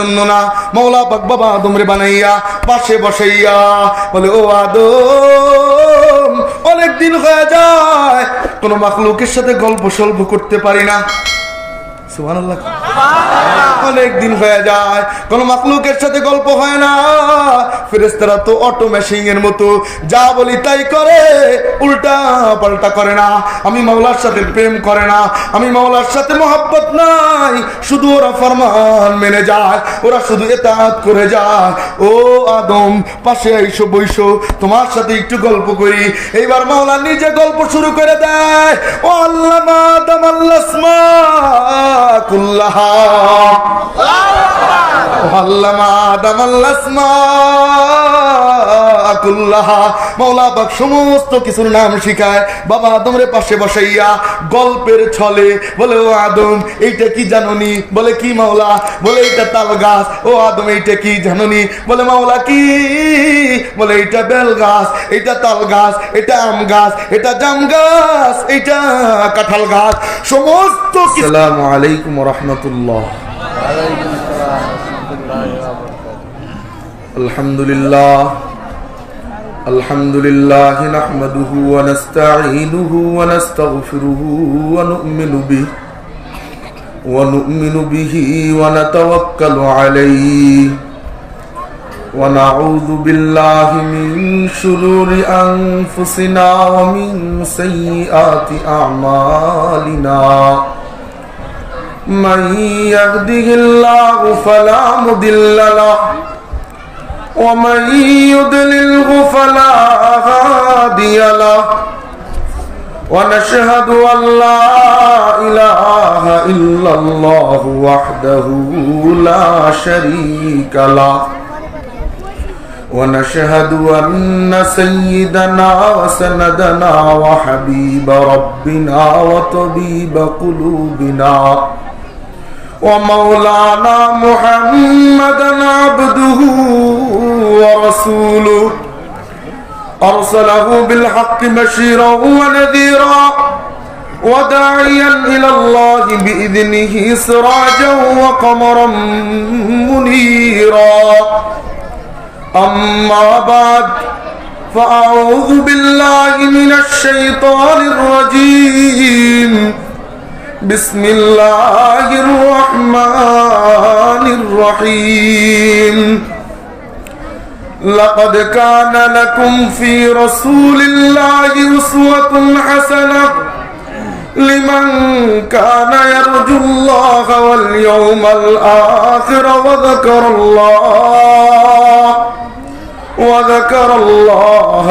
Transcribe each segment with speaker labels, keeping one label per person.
Speaker 1: জন্য না, মাওলা পাক বাবা আদমরে বানাইয়া পাশে বসাইয়া বলে, ও আদম, অনেক দিন হয়ে যায় কোন মাখলুকের সাথে গল্প সল্প করতে পারি না। সুবহানাল্লাহ। অনেক দিন হয়ে যায় কোন মাখলুকের সাথে গল্প হয় না। ফেরেশতারা তো অটো মেশিন এর মতো, যা বলি তাই করে, উল্টা পাল্টা করে না। আমি মাওলার সাথে প্রেম করে না, আমি মাওলার সাথে মহব্বত নাই, শুধু ওরা ফরমান মেনে যায়, ওরা শুধু ইতাআত করে যায়। ও আদম, পাশে আইসো, বইসো, তোমার সাথে একটু গল্প করি। এইবার মাওলা নিজে গল্প শুরু করে দেয়। ও আল্লামা আদম আল-আসমা কুল্লাহা, আল্লামা আদম আল-আসমা কুল্লাহা। মাওলা পাক সমস্ত কিছুর নাম শিখায় বাবা আদমরে পাশে বসাইয়া গল্পের ছলে বলে, ও আদম, এইটা কি জানোনি? বলে, কি মাওলা? বলে, এইটা তাল গাছ। ও আদম, এইটা কি জানোনি? বলে, মাওলা কি? বলে, এইটা বেল গাছ, এইটা তাল গাছ, এটা আম গাছ, এটা জাম গাছ, এইটা কাঁঠাল গাছ, সমস্ত। আসসালামু আলাইকুম ওয়া রাহমাতুল্লাহ। আলহামদুলিল্লাহ আলহামদুলিল্লাহ নাহমাদুহু ওয়া নাস্তাঈনুহু ওয়া নাস্তাগফিরুহু ওয়া নু'মিনু বিহি ওয়া নাতাওয়াক্কালু আলাইহি ওয়া নাউযু বিল্লাহি মিন শুরুরি আনফুসিনা ওয়া মিন সাইয়্যাতি আ'মালিনা। মান ইয়াহদিহিল্লাহু ফালা মুদিল্লা লাহু ওয়া মান ইউদ্লিলহু ফালা হাদিয়া লাহু ওয়া নাশহাদু আল লা ইলাহা ইল্লাল্লাহু ওয়াহদাহু লা শারীকা লাহু ওয়া নাশহাদু আন্না সাইয়্যিদানা ওয়া সানাদানা ওয়া হাবিবা রাব্বিনা ওয়া তাবিবা কুলুবিনা ومولانا محمدا عبده ورسوله أرسله بالحق بشيرا ونذيرا وداعيا إلى الله بإذنه سراجا وقمرا منيرا. أما بعد فأعوذ بالله من الشيطان الرجيم. بسم الله الرحمن الرحيم. لقد كان لكم في رسول الله أسوة حسنة لمن كان يرجو الله واليوم الآخر وذكر الله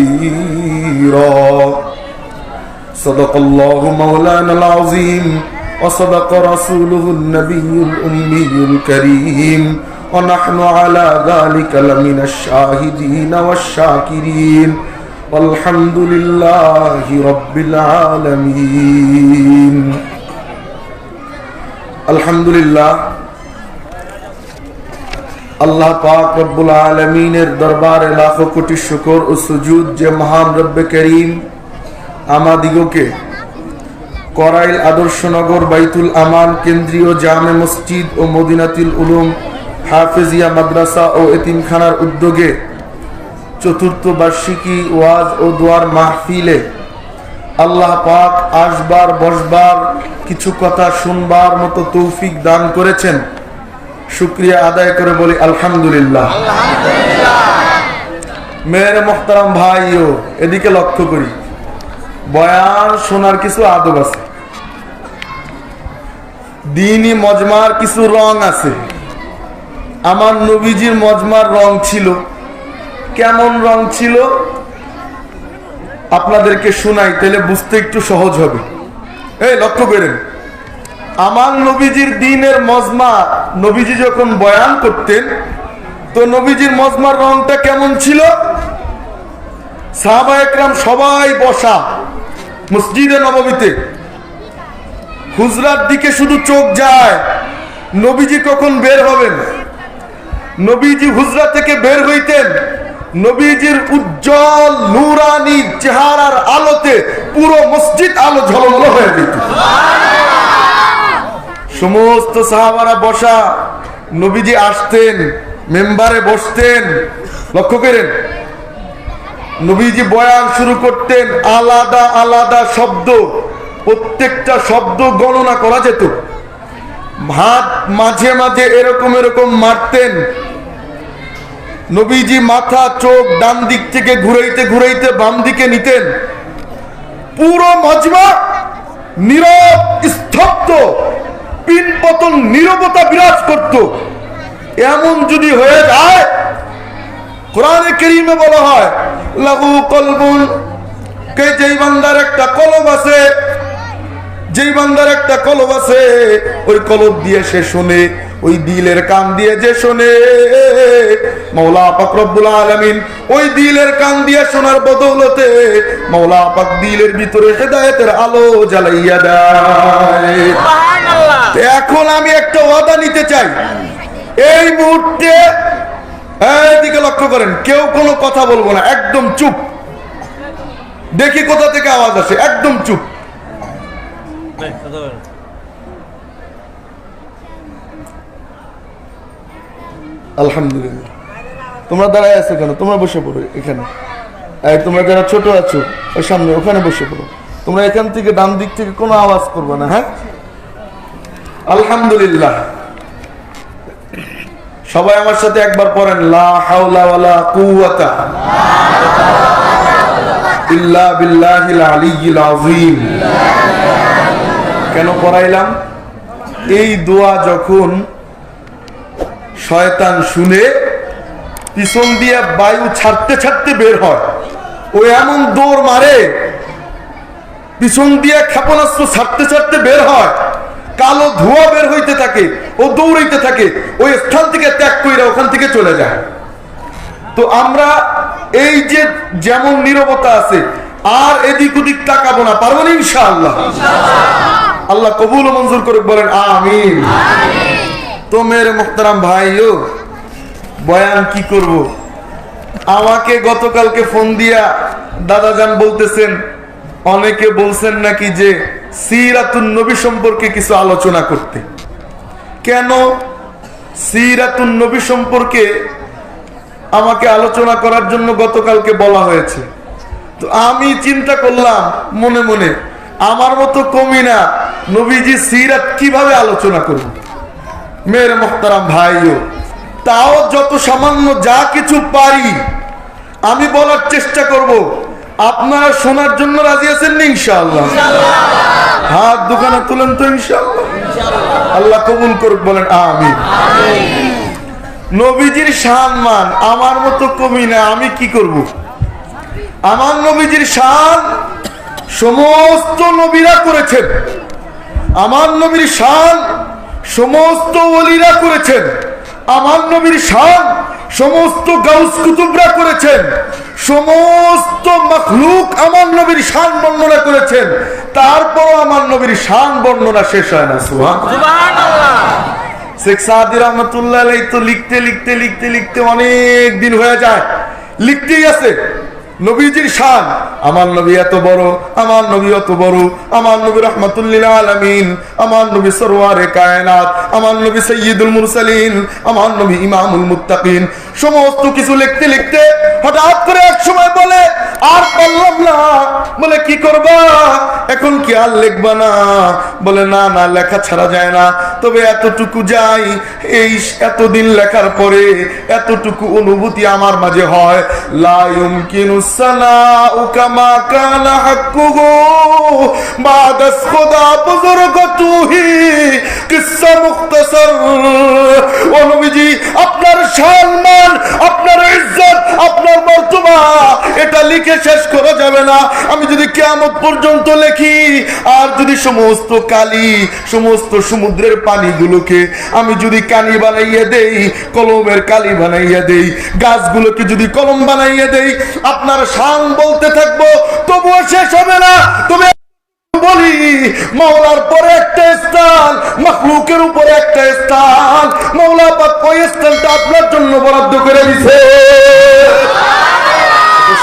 Speaker 1: كثيرا. صدق الله مولانا العظيم وصدق رسوله النبي الأمي الكريم ونحن على ذلك لمن الشاهدين والشاكرين والحمد لله رب العالمين. الحمد لله আল্লাহ পাক রব্বুল আলামিনের দরবারে লাখো কোটি শুকর ও সুজুদ যে মহান রব্বে করিম আমাদিগকে করাইল আদর্শনগর বাইতুল আমান কেন্দ্রীয় জামে মসজিদ ও মদিনাতুল উলুম হাফেজিয়া মাদ্রাসা ও এতিমখানার উদ্যোগে চতুর্থ বার্ষিকী ওয়াজ ও দোয়ার মাহফিলে আল্লাহ পাক আসবার বসবার কিছু কথা শুনবার মতো তৌফিক দান করেছেন। শুকরিয়া আদায় করে বলি আলহামদুলিল্লাহ। মেরে মোহতারাম ভাইও, এদিকে লক্ষ্য করি, বয়ান শোনার কিছু আদব আছে, দ্বীনি মজমার কিছু রং আছে। আমার নবীজির মজমার রং ছিল, কেমন রং ছিল আপনাদেরকে শোনাই, তাহলে বুঝতে একটু সহজ হবে। এই লক্ষ্য করেন, আমার নবীজির দ্বীনের মজমা, নবীজি যখন বয়ান করতেন তো নবীজির মজমার রংটা কেমন ছিল? সাহাবা একরাম সবাই বসা মসজিদে নববীতে, হুজরার দিকে শুধু চোখ যায়, নবীজি কখন বের হবেন। নবীজি হুজরা থেকে বের হইতেন, নবীজির উজ্জ্বল নূরানি চেহারার আলোতে পুরো মসজিদ আলো ঝলমল হয়ে যেত। সমস্ত সাহাবারা বসা, নবীজি আসতেন, মেম্বারে বসতেন, লক্ষ্য করেন, নবীজি বয়ান শুরু করতেন, আলাদা আলাদা শব্দ, প্রত্যেকটা শব্দ গণনা করা যেত। হাত মাঝে মাঝে এরকম এরকম মারতেন। নবীজি মাথা চোখ ডান দিক থেকে ঘুরাইতে ঘুরাইতে বাম দিকে নিতেন। পুরো মজমা নীরব, স্তব্ধ, পিনপতন নীরবতা বিরাজ করত। এমন যদি হয়ে যায়, কোরআনে কারীমে বলা হয় লাহু কলবুন, কে যেই বান্দার একটা কলব আছে, যেই বান্দার একটা কলব আছে, ওই কলব দিয়ে সে শুনে, ওই দিলের কান দিয়ে যে শুনে, মাওলা পাক রব্বুল আলামিন ওই দিলের কান দিয়ে শোনার বদৌলতে মাওলা পাক দিলের ভিতরে হেদায়েতের আলো জ্বালাইয়া দেয়। সুবহানাল্লাহ। এখন আমি একটা ওয়াদা নিতে চাই, এই মুহূর্তে এইদিকে লক্ষ্য করেন, কেউ কোনো কথা বলবো না, একদম চুপ। দেখি কোথা থেকে আওয়াজ আসে, একদম চুপ। আলহামদুলিল্লাহ। তোমরা দাঁড়ায় আছো কেন? তোমরা বসে পড়ো এখানে। তোমরা যারা ছোট আছো ওই সামনে ওখানে বসে পড়ো। তোমরা এখান থেকে ডান দিক থেকে কোনো আওয়াজ করবে না, হ্যাঁ? আলহামদুলিল্লাহ। সবাই আমার সাথে একবার পড়েন, লা হাওলা ওয়ালা কুওয়াতা ইল্লা বিল্লাহিল আলিয়্যিল আযীম। কেন পড়াইলাম? এই দোয়া যখন শয়তান শুনে পিছন দিয়ে বায়ু ছাড়তে ছাড়তে বের হয়, ও এমন দৌড় মারে, পিছন দিয়ে ক্ষেপণাস্ত্র ছাড়তে ছাড়তে বের হয়, কালো ধোঁয়া বের হইতে থাকে, ও দৌড়াইতে থাকে, ওই স্থান থেকে ত্যাগ করে ওখান থেকে চলে যায়। তো আমরা এই যে যেমন নীরবতা আছে, আর এদিক ওদিক তাকাবো না, পারবো না ইনশাআল্লাহ। আল্লাহ কবুল ও মঞ্জুর করে, বলেন আমিন। তো মেরে মুহতারাম ভাইও, বয়ান কি করব? আমাকে গতকালকে ফোন দিয়া দাদাজান বলতেছেন, অনেকে বলছেন নাকি যে সিরাতুন নবী সম্পর্কে কিছু আলোচনা করতে। কেন সিরাতুন নবী সম্পর্কে আমাকে আলোচনা করার জন্য গতকালকে বলা হয়েছে? তো আমি চিন্তা করলাম মনে মনে, আমার মতো কমি না, নবীজি সিরাত কিভাবে আলোচনা করব? মেরে মুহতারাম ভাইও, তাও যত সামান্য যা কিছু পারি আমি বলার চেষ্টা করব। আপনারা শোনার জন্য রাজি আছেন না ইনশাআল্লাহ? হাত দোকানে তুলেন তো ইনশাআল্লাহ। আল্লাহ কবুল করুক, বলেন আমিন। নবীজির সম্মান আমার মতো কমি না, আমি কি করব? আমার নবীজির শান সমস্ত নবীরা করেছেন, আমার নবীর শান সমস্ত ওলিরা করেছেন, আমার নবীর শান সমস্ত গাউস কুতুবরা করেছেন, সমস্ত মাখলুক আমার নবীর শান বর্ণনা করেছেন, তারপর আমার নবীর শান বর্ণনা শেষ হয় না। সুবহানাল্লাহ। শেখ সাদি রহমাতুল্লাহ আলাইহি তো লিখতে লিখতে লিখতে লিখতে অনেক দিন হয়ে যায়, লিখতেই আছে নবীজির শান। আমার নবী এত বড়, আমার নবী অত বড়, আমার নবী রাহমাতুল লিল আলামিন, আমার নবী সরওয়ারে কায়নাত, আমার নবী সাইয়্যিদুল মুরসালিন, আমার নবী ইমামুল মুত্তাকিন। সমস্ত কিছু লিখতে লিখতে হঠাৎ করে এক সময় বলে, আর পারলাম না। বলে কি করবা এখন? কি আর লিখবা না? বলে না না, লেখা ছাড়া যায় না, তবে এতটুকু যাই, এই এতদিন লেখার পরে এতটুকু অনুভূতি আমার মাঝে হয়, লা ইউমকিনু সানাউ কামা কানা হাক্কুহু বাদাস খুদা বুজুরগতুহি কিসসা মুখতাসার। ও নবীজি, আপনার সম্মান, আপনার ইজ্জত, আপনার মর্তবা এটা লিখে শেষ করা যাবে না। আমি যদি কিয়ামত পর্যন্ত লিখি, আর যদি সমস্ত কালি, সমস্ত সমুদ্রের পানিগুলোকে আমি যদি কালি বানাইয়া দেই, কলমের কালি বানাইয়া দেই, গাছগুলোকে যদি কলম বানাইয়া দেই, আপনার শান বলতে থাকবো, তবুও শেষ হবে না। তবে বলি, মাওলার পরে একটা স্থান, মাখলুকের উপরে একটা স্থান, মাওলা পাক ওই স্থানটা আপনার জন্য বরাদ্দ করে দিয়েছে।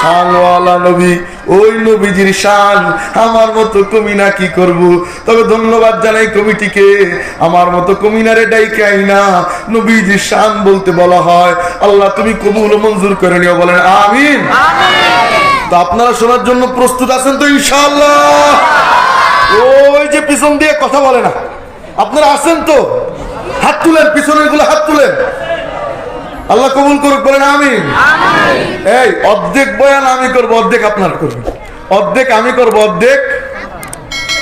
Speaker 1: শানওয়ালা নবী, ওই নবীজির শান আমার মতো কমিনা কি করব। তবে ধন্যবাদ জানাই কমিটিকে, আমার মতো কমিনারে ডাইকাই না, নবীজির শান বলতে বলা হয়। আল্লাহ তুমি কবুল ও মঞ্জুর করে নিও, বলেন আমিন। তো আপনারা শোনার জন্য প্রস্তুত আছেন তো ইনশাআল্লাহ? ওই যে পিছন দিয়ে কথা বলে না, আপনারা আছেন তো? হাত তুলেন, পিছনের গুলো হাত তুলেন। আল্লাহ কবুল করুক, বলেন আমিন। এই অর্ধেক বয়ান আমি করবো, অর্ধেক আপনারা করবেন। অর্ধেক আমি করবো, অর্ধেক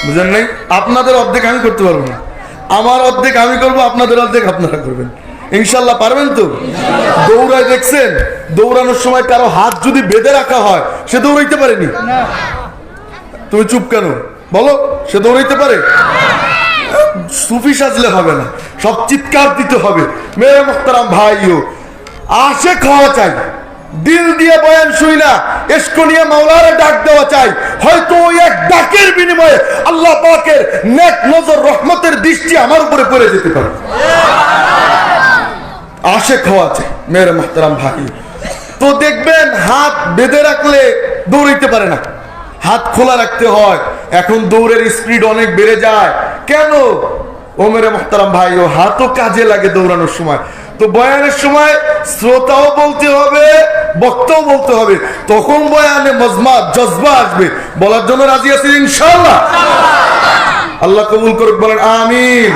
Speaker 1: বুঝেন নাই? আপনাদের অর্ধেক আমি করতে পারবো না, আমার অর্ধেক আমি করবো, আপনাদের অর্ধেক আপনারা করবেন। ইনশাল্লাহ পারবেন তো? দৌড়ায় দেখছেন, দৌড়ানোর সময় কারো হাত যদি বেঁধে রাখা হয় সে দৌড়াইতে পারেনি। তুমি চুপ কেন বলো? সে দৌড়াইতে পারে? সুফি সাজলে হবে না, সব চিৎকার দিতে হবে। মেরে মোহতারাম ভাইও, আসে খাওয়া চাই, দিল দিয়ে বয়ান শুই না, এসকো নিয়ে মাওলারে ডাক দেওয়া চাই। হয়তো ওই এক ডাকের বিনিময়ে আল্লাহ পাকের নেক নজর রহমতের দৃষ্টি আমার উপরে পড়ে যেতে পারে। আসে খাওয়া চাই মেরে মোহতারাম ভাই। তো দেখবেন হাত বেঁধে রাখলে দৌড়াইতে পারে না, হাত খোলা রাখতে হয়। এখন দৌড়ের স্পিড অনেক বেড়ে যায়। কেন? ও মেরে মোহতারাম ভাই, ও হাতও কাজে লাগে দৌড়ানোর সময়। তো বয়ানের সময় শ্রোতাও বলতে হবে, বক্তাও বলতে হবে, তখন বয়ানে মজমা জজবা আসবে। বলার জন্য রাজি আছি ইনশাআল্লাহ? আল্লাহ কবুল করুক, বলেন আমিন।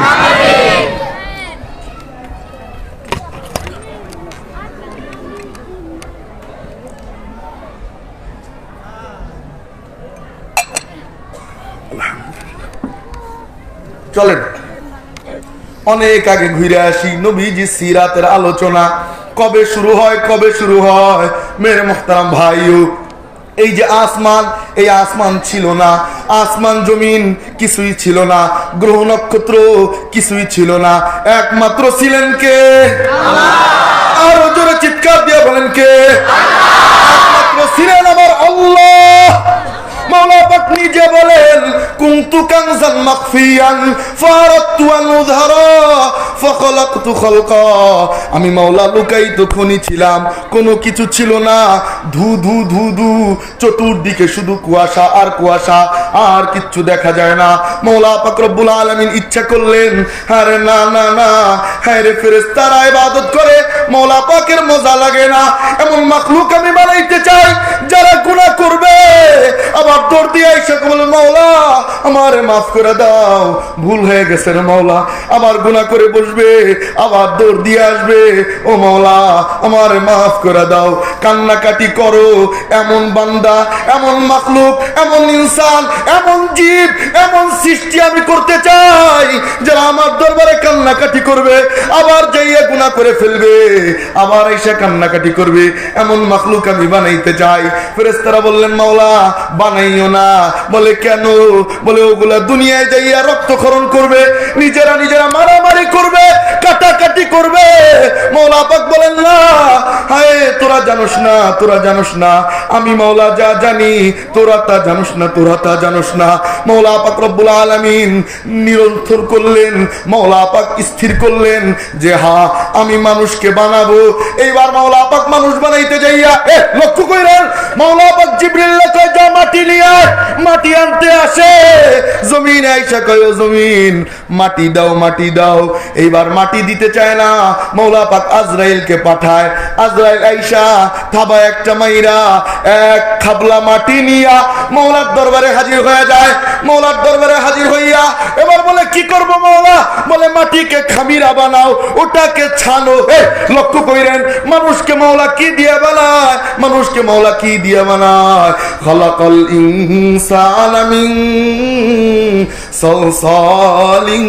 Speaker 1: চলেন অনেক আগে ঘুরে আসি। নবীজি সিরাতের আলোচনা কবে শুরু হয়, কবে শুরু হয় মেরে মোহতারাম ভাইও? এই যে আসমান, এই আসমান ছিল না, আসমান জমিন কিছুই ছিল না, গ্রহ নক্ষত্র কিছুই ছিল না, একমাত্র ছিলেন কে? আরো জোরে চিৎকার দিয়ে বলেন কে? একমাত্র ছিলেন আমার আল্লাহ। মাওলা পাক নিজে বলেন, কুনতু কানজান মাখফিয়ান ফারাদতু আন উযহারা ফাখালাকতু খালকা। আমি মাওলা লুকায়িত খনি ছিলাম, কোনো কিছু ছিল না, ধু ধু ধু ধু, চতুর্দিকে শুধু কুয়াশা আর কুয়াশা, আর কিচ্ছু দেখা যায় না। মাওলা পাক রব্বুল আলামিন ইচ্ছা করলেন, আরে না না না, হ্যাঁ রে ফেরেশতারা ইবাদত করে মাওলা পাকের মজা লাগে না, এমন মাখলুক আমি বানাইতে চাই যারা গুনাহ করবে আবার দৌড় দিয়ে এসে বলে মাওলা আমারে মাফ করে দাও, ভুল হয়ে গেছে রে মাওলা। আবার গুনাহ করে বসবে, আবার দৌড় দিয়ে আসবে, ও মাওলা আমারে মাফ করে দাও। কান্নাকাটি করো এমন বান্দা, এমন মাখলুক, এমন ইনসান, এমন জীব, এমন সৃষ্টি আমি করতে চাই যারা আমার দরবারে কান্নাকাটি করবে, আবার যাইয়া গুনাহ করে ফেলবে, আবার এসে কান্নাকাটি করবে, এমন মাখলুক আমি বানাইতে চাই। ফেরেশতারা বললেন মাওলা বানাইও না। বলে কেন? বলে ওগুলা দুনিয়ায় যাইয়া রক্তক্ষরণ করবে, নিজেরা নিজেরা মারামারি করবে, কাটাকাটি করবে। মাওলা পাক বলেন না, হায় তোরা জানোস না, তোরা জানোস না, আমি মাওলা যা জানি তোরা তা জানোস না, তোরা তা জানোস না। মাওলা পাক রব্বুল আলামিন নিরন্তর করলেন, মাওলা পাক স্থির করলেন যে হ্যাঁ আমি মানুষকে বানাবো। এইবার মাওলা পাক মানুষ বানাইতে যাইয়া লক্ষ্য কইরেন, মাওলা পাক জিবরিলকে কয় যা মাটি নিয়ে আয়, মাটি আনতে আসে। জমিন আইসা কয় ও জমিন মাটি দাও, মাটি দাও। এইবার মাটি দিতে চায় না, মাওলা পাক আজরাইলকে পাঠায়। আজরাইল আইসা থাবা একটা মাইরা এক খাবলা মাটি নিয়া মাওলার দরবারে হাজির হয়ে যায়। মাওলার দরবারে হাজির হইয়া এবার বলে কি করব মাওলা? বলে মাটিকে খামিরা বানাও, ওটাকে ছানো। লক্ষ্য কইরেন মানুষকে মাওলা কি দিয়ে বানায়? মানুষকে মাওলা কি দিয়ে বানায়? খালাকাল ইনসানা মিন সালসালিন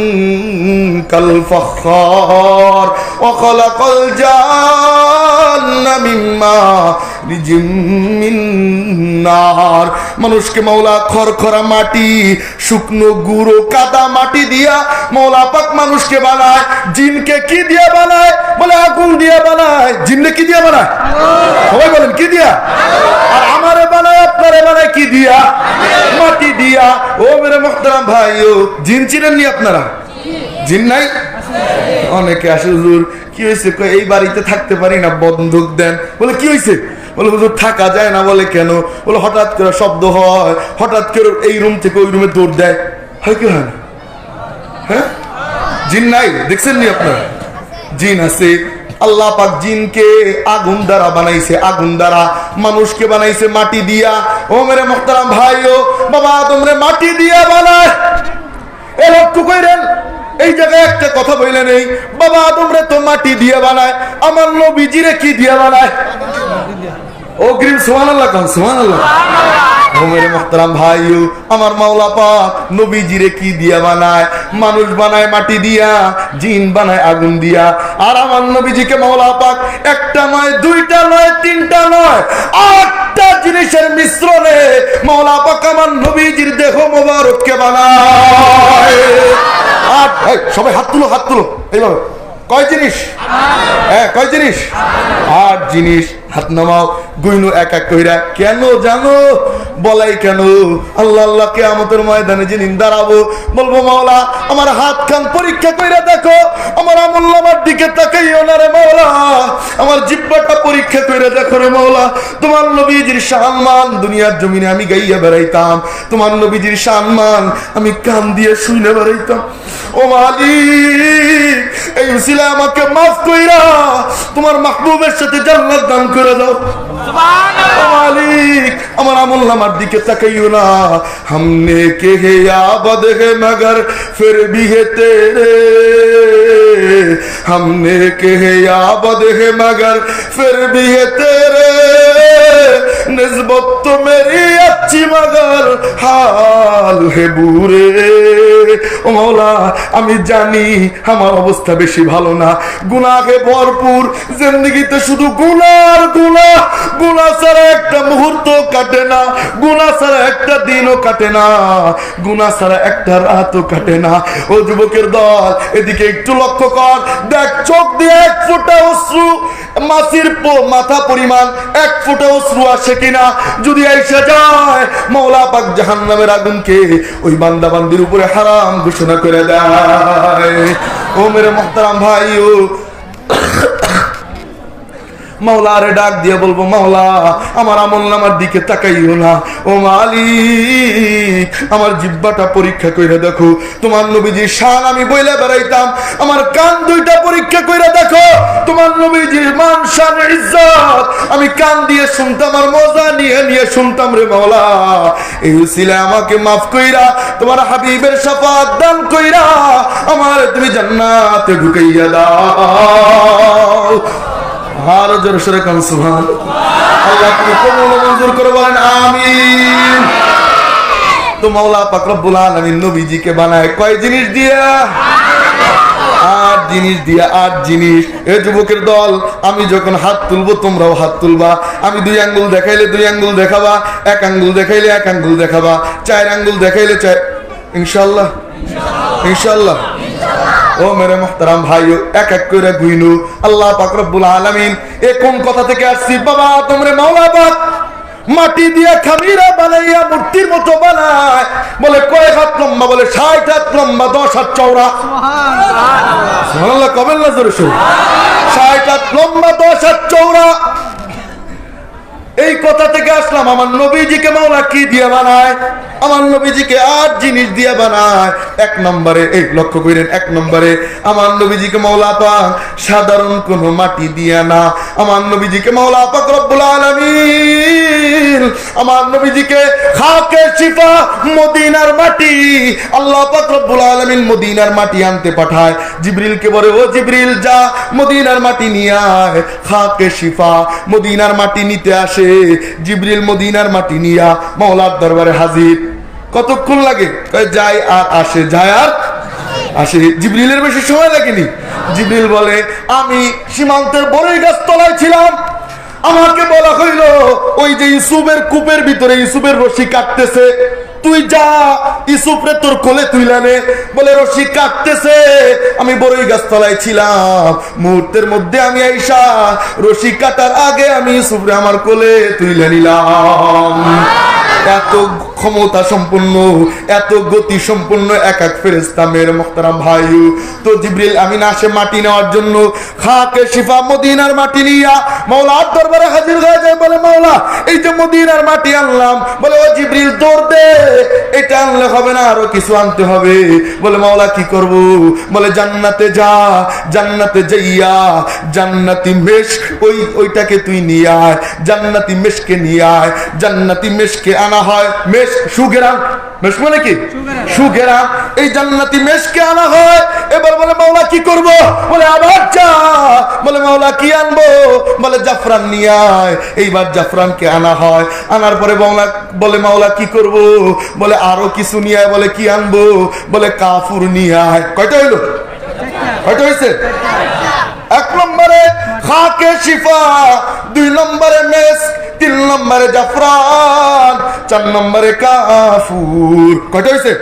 Speaker 1: কাল ফাখার ওয়া খালাকাল জান্না মিন মারিজিম মিন নার। মানুষকে মাওলা খরখরা মাটি, শুকনো গুঁড়ো কাদা মাটি দিয়া মাওলা পাক মানুষকে বানায়। জিনকে কি দিয়ে বানায়? বলে আগুন দিয়ে বানায়। জিনকে কি দিয়ে বানায়? সবাই বলেন কি দিয়া? আর আমারে বানায়, আপনারে বানায় কি দিয়া? মাটি দিয়া। ও মেরে মুহতারাম ভাইও, জিন চিনেন নি আপনারা? জিন নাই? অনেকে আসে হুজুর কি হয়েছে? এই বাড়িতে থাকতে পারি না, বন্ধক দেন। বলে কি হয়েছে? বলে হুজুর থাকা যায় না। বলে কেন? বলে হঠাৎ করে শব্দ হয়, হঠাৎ করে এই রুম থেকে ওই রুমে দৌড় দেয়, হয় কি হয় না? হ্যাঁ, জিন নাই দেখছেন নি আপনারা? জিন আছে। আল্লাহ পাক জিনকে আগুন দ্বারা বানাইছে, আগুন দ্বারা। মানুষকে বানাইছে মাটি দিয়া। ও মেরে মুহতারাম ভাইও, বাবা তোমরা মাটি দিয়া বানায়। এ লক্ষ্য কইরেন, এই জায়গায় একটা কথা বললেন, এই বাবা তোমরা তো মাটি দিয়ে বানায়, আমার নবীজিরে কি দিয়ে বানায়? অগ্রিম সুবহানাল্লাহ কান, সুবহানাল্লাহ। ও মেরে মুহতারাম ভাইও, আমার মাওলা পাক নবীজিরে কি দিয়া বানায়? মানুষ বানায় মাটি দিয়া, জিন বানায় আগুন দিয়া। আর আমার নবীজিকে মাওলা পাক একটা নয়, দুইটা নয়, তিনটা নয়, 8টা জিনিসের মিশ্রণে মাওলা পাক আমার নবীজির দেহ মোবারককে বানায়। সবাই হাত তুলো, হাত তুলো এইভাবে। কয় জিনিস? হ্যাঁ, কয় জিনিস? 8 জিনিস। হাত নামাও, গুইনু এক এক কইরা। কেন জানো? বলাই কেন? আল্লাহ আল্লাহ কিয়ামতের ময়দানে যেদিন দাঁড়াবো, বলবো মাওলা আমার হাত খান পরীক্ষা কইরা দেখো, আমার আমলনামার দিকে তাকাইও না রে মাওলা, আমার জিহ্বাটা পরীক্ষা কইরা দেখো রে মাওলা। তোমার নবীজির সম্মান দুনিয়ার জমিনে আমি গাইয়া বেড়াইতাম, তোমার নবীজির সম্মান আমি কান দিয়ে শুনে বেড়াইতাম। ও মালিক, এই উসিলা আমাকে মাফ কইরা তোমার মাহবুবের সাথে জান্নাত দান করে দাও। ও মালিক, আমার আমলনামার দিকে তাকাইও না। हमने के है आबद है मगर फिर भी है तेरे, हमने के है आबद है मगर फिर भी है तेरे, निस्बत तो मेरी अच्छी मगर हाल है बुरे। ও মাওলা, আমি জানি আমার অবস্থা বেশি ভালো না, গুনাহে ভরপুর জিন্দেগিতে, শুধু গুনার গুনাহ, গুনাহ ছাড়া একটা মুহূর্ত কাটে না, গুনাহ ছাড়া একটা দিনও কাটে না, গুনাহ ছাড়া একটা রাতও কাটে না। ও যুবকের দল, এদিকে একটু লক্ষ্য কর, দেখ চোখ দিয়ে 1 ফোঁটা অশ্রু, মাছির মাথা পরিমাণ 1 ফোঁটা অশ্রু আসে কিনা? যদি আইসা যায়, মাওলা পাক জাহান্নামের আগুনকে ওই বান্দা বান্দির উপরে হারাম ঘোষণা করে দেয়। ও মেরে মুহতারাম ভাইও, মাওলারে ডাক দিয়ে বলবো, মাওলা আমার আমলনামার দিকে তাকাইও না। ও মালিক, আমার জিহ্বাটা পরীক্ষা কইরা দেখো, তোমার নবীজির শান আমি বইলা বেড়াইতাম, আমার কান দুইটা পরীক্ষা কইরা দেখো, তোমার নবীজির মান শান ইজ্জত আমি কান দিয়ে শুনতাম, আর মজা নিয়ে নিয়ে শুনতাম রে মাওলা। এই উসিলা আমাকে মাফ কইরা তোমার হাবিবের শাফাত দান কইরা আমার তুমি জান্নাতে ঢুকাইয়া দাও। আর জোরে সরে কান সুবহানাল্লাহ। আল্লাহ তুমি কবুল মঞ্জুর করে বলেন আমিন। তো মাওলা পাক রব্বুল আলামিন নবীজিকে বানায় কয় জিনিস দিয়া? 8 জিনিস দিয়া। 8 জিনিস। এ যুবকের দল, আমি যখন হাত তুলবো তোমরাও হাত তুলবা। আমি 2 আঙ্গুল দেখাইলে 2 আঙ্গুল দেখাবা, 1 আঙ্গুল দেখাইলে 1 আঙ্গুল দেখাবা, 4 আঙ্গুল দেখাইলে 4। ইনশাআল্লাহ, ইনশাআল্লাহ। ও মেরে মুহতারাম ভাইও, এক এক করে গুইনু। আল্লাহ পাক রব্বুল আলামিন এ কোন কথা থেকে আসছি? বাবা তোমরা মাওলা পাক মাটি দিয়া খামিরা বানাইয়া মূর্তির মতো বানায়। বলে কয় হাত লম্বা? বলে 60 হাত লম্বা, 10 হাত চওড়া। সুবহানাল্লাহ কবেন না জোরে শুন। 60 হাত লম্বা, 10 হাত চওড়া। এই কথা থেকে আসলাম, আমার নবীজিকে মাওলা কি দিয়ে বানায়? আমার নবীজিকে 8 জিনিস দিয়ে বানায়। 1 নম্বরে, এই লক্ষ্য করেন, 1 নম্বরে আমার নবীজিকে মাওলা পাক সাধারণ কোন মাটি দিয়া না, আমার নবীজিকে মাওলা পাক রব্বুল আলামিন আমার নবীজিকে খাকে শিফা মদিনার মাটি, আল্লাহ পাক রব্বুল আলামিন মদিনার মাটি আনতে পাঠায়। জিবরিলকে বলে, ও জিবরিল যা মদিনার মাটি নিয়ে আয়। খাকে শিফা মদিনার মাটি নিতে আসে। জিবরিল মদিনার মাটি নিয়া মাওলার দরবারে হাজির। কতক্ষণ লাগে? যায় আর আসে, যায় আর আসে। জিবরিলের বেশি সময় লাগেনি। জিবরিল বলে, আমি সীমান্তের বড়ই গাছ তলায় ছিলাম, আমাকে বলা হইল ওই যে ইউসুফের কূপের ভিতরে ইউসুফের রশি কাটতেছে, তুই যা ইউসুফরে তোর কোলে তুইলা নে। বলে রশি কাটতেছে, আমি বড়ই গাছ তলায় ছিলাম, মুহূর্তের মধ্যে আমি আইসা রশি কাটার আগে আমি ইউসুফরে আমার কোলে তুইলা নিলাম। এত ক্ষমতা সম্পন্ন, এত গতি সম্পন্ন এক এক ফেরেশতা মেরে মুহতারাম ভাই। তো জিবরিল আমিন আসে মাটি নেওয়ার জন্য, খাকে শিফা মদিনার মাটি নিয়া মাওলার দরবারে হাজির হয়ে যায়। বলে মাওলা এই যে মদিনার মাটি আনলাম। বলে ও জিবরিল দৌড় দে, এটা আনলে হবে না, আরো কিছু আনতে হবে। বলে মাওলা কি করব? বলে জান্নাতে যা, জান্নাতে যাইয়া জান্নাতি মেশক ওইটাকে তুই নিয়ে আয়, জান্নাতি মেশকে নিয়ে আয়। জান্নাতি মেশকে আনা হয়, মেশ সুগেরান, মেশ মানে কি সুগেরান, এই জান্নাতি মেশকে আনা হয়। এবার বলে মাওলা কি করব? বলে আবার যা। বলে মাওলা কি আনবো? বলে জাফরান নিয়ে আয়। এইবার জাফরানকে আনা হয়, আনার পরে বলে মাওলা কি করব? বলে আরো কিছু নিয়ে আয়। বলে কি আনবো? বলে কাফুর নিয়ে আয়। কয়টা হইলো? কয়টা হয়েছে? এক নম্বরে খাকে শিফা, দুই নম্বরে মেস্ক, তিন নম্বরে জাফরান, চার নম্বরে কাফুর। কয়টা হয়েছে?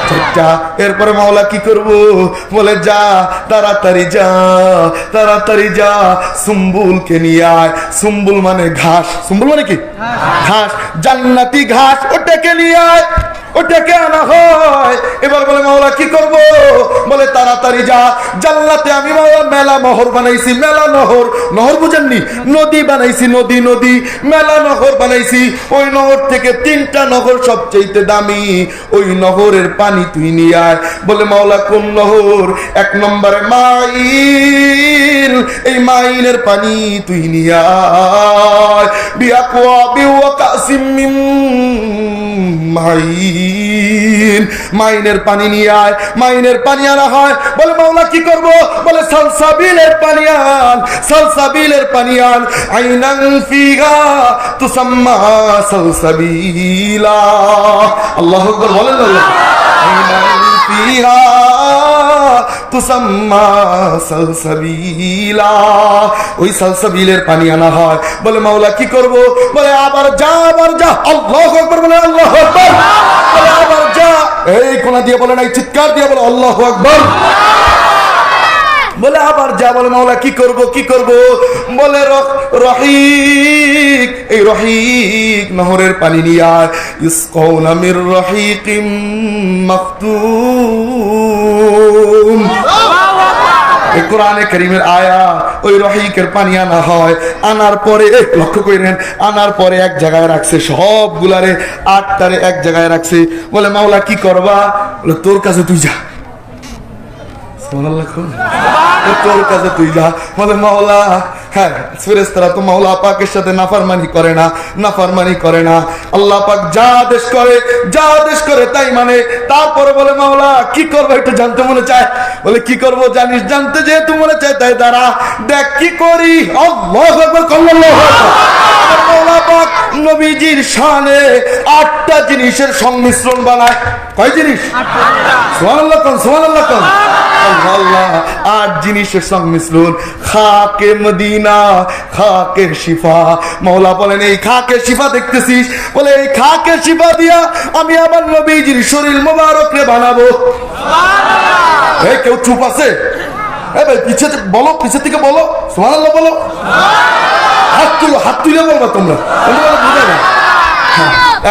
Speaker 1: চারটা। এরপরে মাওলা কি করব? বলে যা তাড়াতাড়ি যা, তাড়াতাড়ি যা সুম্বুলকে নিয়ে আয়। সুম্বুল মানে ঘাস, সুম্বুল মানে কি ঘাস, জান্নাতি ঘাস, ওটাকে নিয়ে আয়। ওটাকে আনা হয়। এবার বলে মাওলা কি করব? বলে তাড়াতাড়ি যা, জান্নাতে আমি মাওলা মেলা নহর বানাইছি, মেলা নহর, নহর বুঝেননি, নদী বানাইছি, নদী নদী মেলা নহর বানাইছি। ওই নহর থেকে তিনটা নহর সবচেয়ে দামি, ওই নহরের পানি তুই নিয়ে আয়। বলে মাওলা কোন নহর? এক নম্বরে মাইন, এই মাইনের পানি তুই নিয়ে আয়। বিআকওয়া বিওয়া কাসিম মিন মাইন, মাইনের পানি নিয়ে আয়। মাইনের পানি আনা হয়। বলে মাওলা কি করব? বলে সালসাবিলের পানি আন, সালসাবিলের পানি আন। আইনান ফিহা তুসাম্মা সালসাবিলা। আল্লাহু আকবার বলেন না। আইনান ফিহা তুসাম্মা সালসাবিলা, ওই সালসাবিলের পানি আনা হয়। বলে মাওলা কি করব? বলে আবার যা, আবার যা। আল্লাহু আকবার বলে আল্লাহু আকবার। বলে আবার যা, এই কোনা দিয়ে বলে নাই, চিৎকার দিয়ে বলে আল্লাহু আকবার। বলে আবার যা। বলে মাওলা কি করব? কি করব? বলে রহিক, এই রহিক নহরের পানি নিয়ে আয়। ইসকাউনা মির রহিকিম মাখতুম, এই কোরআনে কারীমের আয়া। ওই রহিকের পানি আনা হয়। আনার পরে লক্ষ্য করেন, আনার পরে এক জায়গায় রাখছে, সবগুলারে আটটারে এক জায়গায় রাখছে। বলে মাওলা কি করবা? বলে তোর কাছে তুই যা, তোর কাছে তুই যা। বলে মাওলা হ্যাঁ, ফেরেশতারা তো মাওলা পাকের সাথে নাফরমানি করে না, নাফরমানি করে না। আল্লাহ পাক যা আদেশ করে, যা আদেশ করে তাই মানে। তারপরে বলে মাওলা কি করবো একটু জানতে মনে চায়। বলে কি করব জানিস? জানতে যেহেতু মনে চায় তাই দাঁড়া দেখ কি করি। আল্লাহু আকবার, আল্লাহু আকবার। মাওলা পাক নবীজির শানে 8টা জিনিসের সংমিশ্রণ বানায়। কয় জিনিস? সুবহানাল্লাহ কোন, সুবহানাল্লাহ কোন। আল্লাহ 8 জিনিসের সংমিশ্রণ। খাকে মদিনা, খাকে শিফা। মাওলা বলেন এই খাকে শিফা দেখতেছিস? বলে এই খাকে শিফা দিয়া আমি আমার নবীজির শরীর মোবারক রে বানাবো। সুবহানাল্লাহ। এই কেউ চুপ আছে? এই ভাই পিছে বলো, পিছে থেকে বলো সুবহানাল্লাহ বলো। হাত তুলো, হাত তুলে বলবা তোমরা, বুঝে না।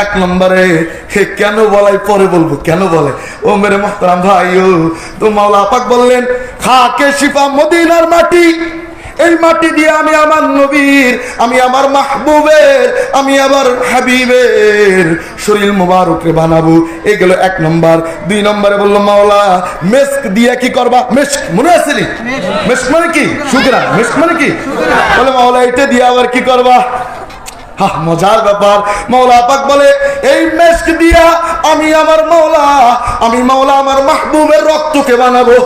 Speaker 1: এক নম্বরে হে কেন বলাই পরে বলবো, কেন বলে ও মেরে মুহতারাম ভাইও। তো মাওলা পাক বললেন খাকে শিফা মদিনার মাটি, এই মাটি দিয়ে আমি আমার নবীর, আমি আমার মাহবুবের, আমি আমার হাবিবের শরীর মুবারককে বানাবো। এই গেল 1 নম্বর। 2 নম্বরে বললো মাওলা মেস্ক দিয়ে কি করবা? মেস্ক মনে আছে নি? মেস্ক মানে কি? সুগরা। মেস্ক মানে কি? বলে মাওলা এটা দিয়ে আবার কি করবা? মজার ব্যাপার। মাওলা পাক বলে এই মেস্ক দিয়া আমি আমার মাওলা, আমি মাওলা আমার মাহবুবের রক্তকে বানাবো।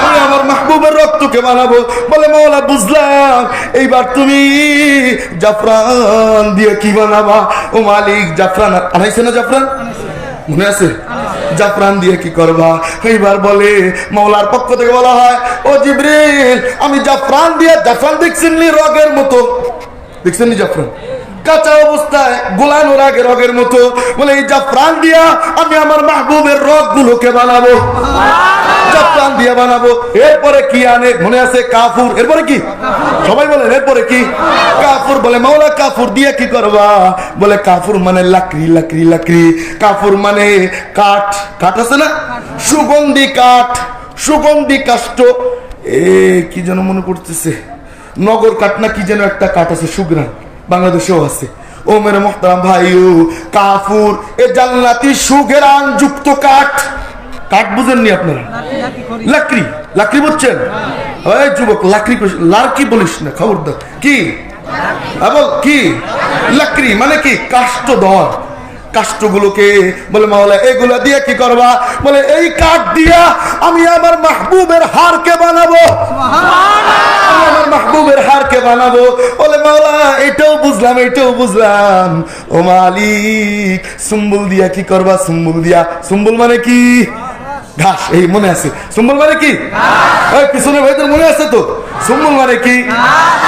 Speaker 1: আমি আমার মাহবুবের রক্তকে বানাবো। বলে মাওলা বুঝলাম, এইবার তুমি জাফরান দিয়ে কি বানাবা? ও মালিক জাফরান আনাইছে না? জাফরান মনে আছে? জাফরান দিয়ে কি করবা? এইবার বলে মাওলার পক্ষ থেকে বলা হয় ও জিবরিল আমি জাফরান দিয়ে, জাফরান দেখছেন নি রগের মতো, দেখছেন নি জাফরান? কাঁচা অবস্থায় গোলানোর আগে রগের মতো, বলে এই জাফরান দিয়া আমি আমার মাহবুবের রগ গুলোকে বানাবো, জাফরান দিয়া বানাবো। এরপরে কি আনে মনে আছে? কাফুর। এরপরে কি? সবাই বলেন এরপরে কি? কাফুর। বলে মাওলা কাফুর দিয়ে কি করবা? বলে কাফুর মানে লাকড়ি, লাকড়ি, লাকড়ি। কাফুর মানে কাঠ, কাঠ আছে না, সুগন্ধি কাঠ, সুগন্ধি কাষ্ঠ। কি যেন মনে করতেছে, নগর কাঠ না কি যেন একটা কাঠ আছে, সুগ্রান, বাংলাদেশেও আছে। ও মেরে মোহতারাম ভাইও, কাফুর এ জান্নাতি সুগ্রান যুক্ত কাঠ। কাঠ বুঝেননি আপনারা? লাকড়ি, লাকড়ি বুঝছেন? এই যুবক, লাকড়ি লাকড়ি বলিস না, খবরদার। কি বল? কি লাকড়ি মানে কি? কাষ্ঠধর। কাষ্ঠগুলোকে বলে মাওলা এগুলা দিয়ে কি করবা? বলে এই কাঠ দিয়া আমি আমার মাহবুবের হারকে বানাবো, আমার মাহবুবের হারকে বানাবো। বলে মাওলা এটাও বুঝলাম, এটাও বুঝলাম। ও মালিক সুম্বুল দিয়া কি করবা? সুম্বুল দিয়া, সুম্বুল মানে কি? ঘাস। এই মনে আছে? সুম্বুল মানে কি? ওই পিছনে ভাইদের মনে আছে তো? সুম্বুল মানে কি?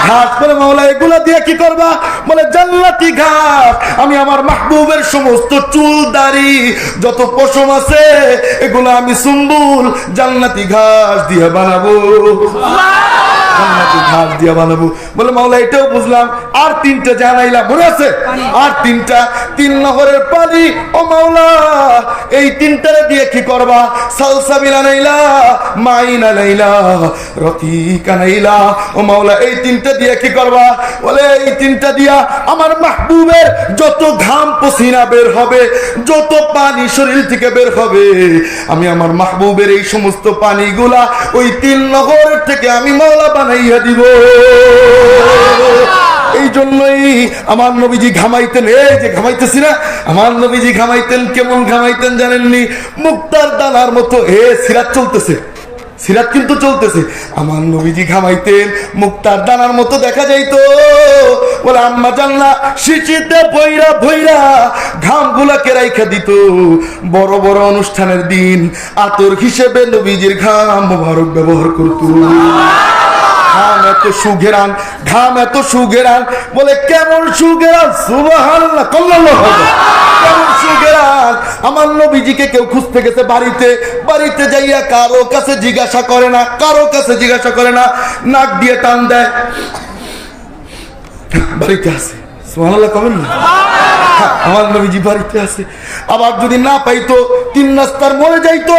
Speaker 1: ঘাস। বলে মাওলা এগুলা দিয়ে কি করবা? বলে জান্নাতি ঘাস আমি আমার মাহবুবের সমস্ত চুল দাড়ি যত পশম আছে এগুলা আমি সুম্বুল জান্নাতি ঘাস দিয়ে বানাবো, জান্নাতি ঘাস দিয়ে বানাবো। বলে মাওলা এটাও বুঝলাম। আর তিনটা জানাইলাম, মনে আছে? আর তিনটা, 3 নহরের পানি। ও মাওলা এই তিনটারে দিয়ে কি করবা? সালসাবিল আনাইলা, মাইন আনাইলা, রতিক আনাইলা। ও মাওলা এই তিনটা দিয়ে কি করবা? বলে এই তিনটা দিয়া আমার মাহবুবের যত ঘাম পসিনা বের হবে, যত পানি শরীর থেকে বের হবে, আমি আমার মাহবুবের এই সমস্ত পানিগুলা ওই 3 নহরের থেকে আমি মাওলা বানাইয়া দিব। এই জন্যই আমার নবীজি ঘামাইতেন। এই যে ঘামাইতেছি না, আমার নবীজি ঘামাইতেন। কেমন ঘামাইতেন জানেননি? মুক্তার দানার মতো। সিরাত চলতেছে, সিরাত কিন্তু চলতেছে। আমার নবীজি ঘামাইতেন মুক্তার দানার মতো দেখা যাইতো। বলে আম্মা জান্না শিশিতে বইরা বইরা ঘাম গুলাকে রাইখা দিত। বড় বড় অনুষ্ঠানের দিন আতর হিসেবে নবীজির ঘাম মোবারক ব্যবহার করত। ঘাম এত সুঘেরান, ঘাম এত সুঘেরান। বলে কেমন সুঘেরান? সুবহানাল্লাহ, কেমন সুঘেরান। আমার নবীজিকে কেউ খুঁজতে গেছে বাড়িতে, বাড়িতে যাইয়া কারো কাছে জিজ্ঞাসা করে না, কারো কাছে জিজ্ঞাসা করে না, নাক দিয়ে টান দেয়, বাড়িতে আছে। সুবহানাল্লাহ কমেন না? আমার নবীজি বাড়িতে আছে। আবার যদি না পাইতো 3 রাস্তার মরে যাইতো,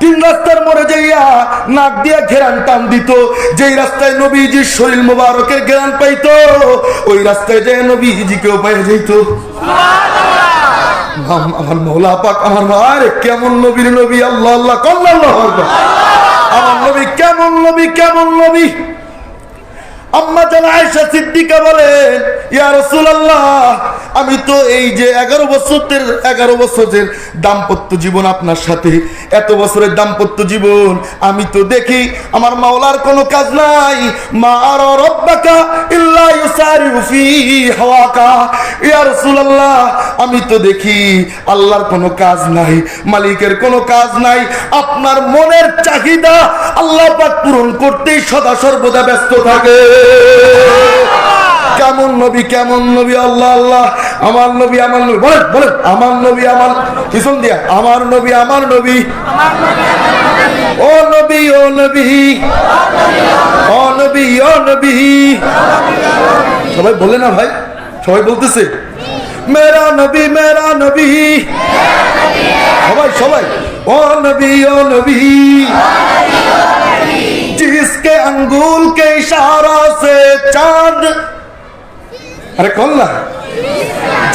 Speaker 1: 3 রাস্তার মরে যাইয়া নাক দিয়া ঘেরান টান দিত। যেই রাস্তায় নবীজির শরীর মোবারকের ঘেরান পাইতো ওই রাস্তায় যে নবীজিকেও পাইয়া যাইতো। আমার মৌলা পাক, আমার মারে কেমন নবীর নবী। আল্লাহ আল্লাহ আল্লাহ, আমার নবী কেমন নবী, কেমন নবী। আম্মা জান আয়েশা সিদ্দিকা বলেন, ইয়া রাসূলুল্লাহ আমি তো এই যে 11 বছরের দাম্পত্য জীবন আপনার সাথে, এত বছরের দাম্পত্য জীবন আমি তো দেখি আমার মাওলার কোনো কাজ নাই। মা আর রব্বাকা ইল্লা ইউসারিউ ফি হাওয়াকা। ইয়া রাসূলুল্লাহ আমি তো দেখি আল্লাহর কোনো কাজ নাই, মালিকের কোনো কাজ নাই। আপনার মনের চাহিদা আল্লাহ পাক পূরণ করতেই সদা সর্বদা ব্যস্ত থাকে। কেমন নবী, কেমন নবী। আল্লাহ আল্লাহ, আমার নবী, আমার নবী। বলেন বলেন, আমার নবী, আমার পিছন দিয়া, আমার নবী, আমার নবী। ও নবী, ও নবী, ও নবী, ও নবী। সবাই বলে না ভাই, সবাই বলতেছে মেরা নবী, মেরা নবী। সবাই সবাই ও নবী, ও নবী। जिसके अंगुल के इशारा से चांद, अरे कौन ना,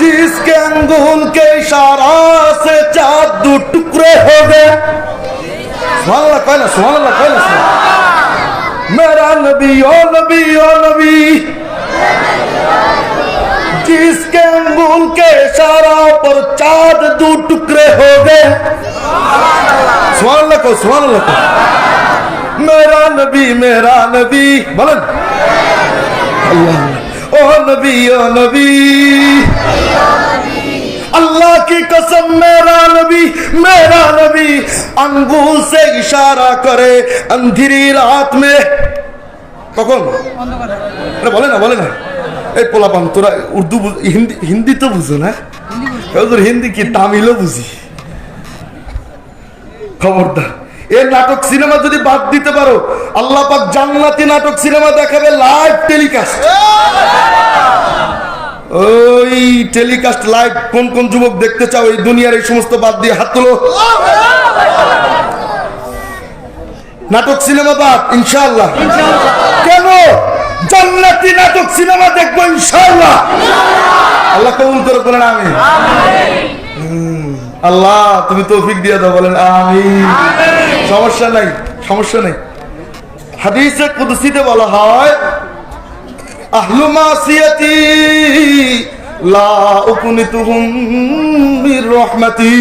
Speaker 1: जिसके अंगुल के इशारा से चांद 2 टुकड़े हो गए। सुभान अल्लाह कौन ना, सुभान अल्लाह कौन ना। मेरा नबी, ओ नबी, ओ नबी। जिसके अंगुल के इशारा पर चांद 2 टुकड़े हो गए। सुभान अल्लाह को, सुभान अल्लाह को। मेरा नबी, मेरा नबी। बोलन अल्लाह, ओ नबी, ओ नबी। अल्लाह की कसम मेरा नबी, मेरा नबी अंगूल से इशारा करे अंधेरी रात में। कौन बोले ना, बोले ना। এই পোলাপান তোরা উর্দু হিন্দি হিন্দি তো বুঝো না? হিন্দি কি তামিলও বুঝি। খবরদার, এই নাটক সিনেমা যদি বাদ দিতে পারো, আল্লাহ পাক জান্নাতি নাটক সিনেমা দেখাবে লাইভ টেলিকাস্ট। ওই টেলিকাস্ট লাইভ কোন কোন যুবক দেখতে চাও এই দুনিয়ার এই সমস্ত বাদ দিয়ে হাত তোলো। নাটক সিনেমা বাদ ইনশাআল্লাহ। কেন? জান্নাতি নাটক সিনেমা দেখবো ইনশাআল্লাহ। আল্লাহ কবুল করে বলেন আমিন। আল্লাহ তুমি তৌফিক দিয়ে দাও, বলেন আমিন। সমস্যা নাই, সমস্যা নাই। হাদিসে কুদসিতে বলা হয়, আহলু মাসিয়াতি লা উকনিতুহুম বির রাহমাতি।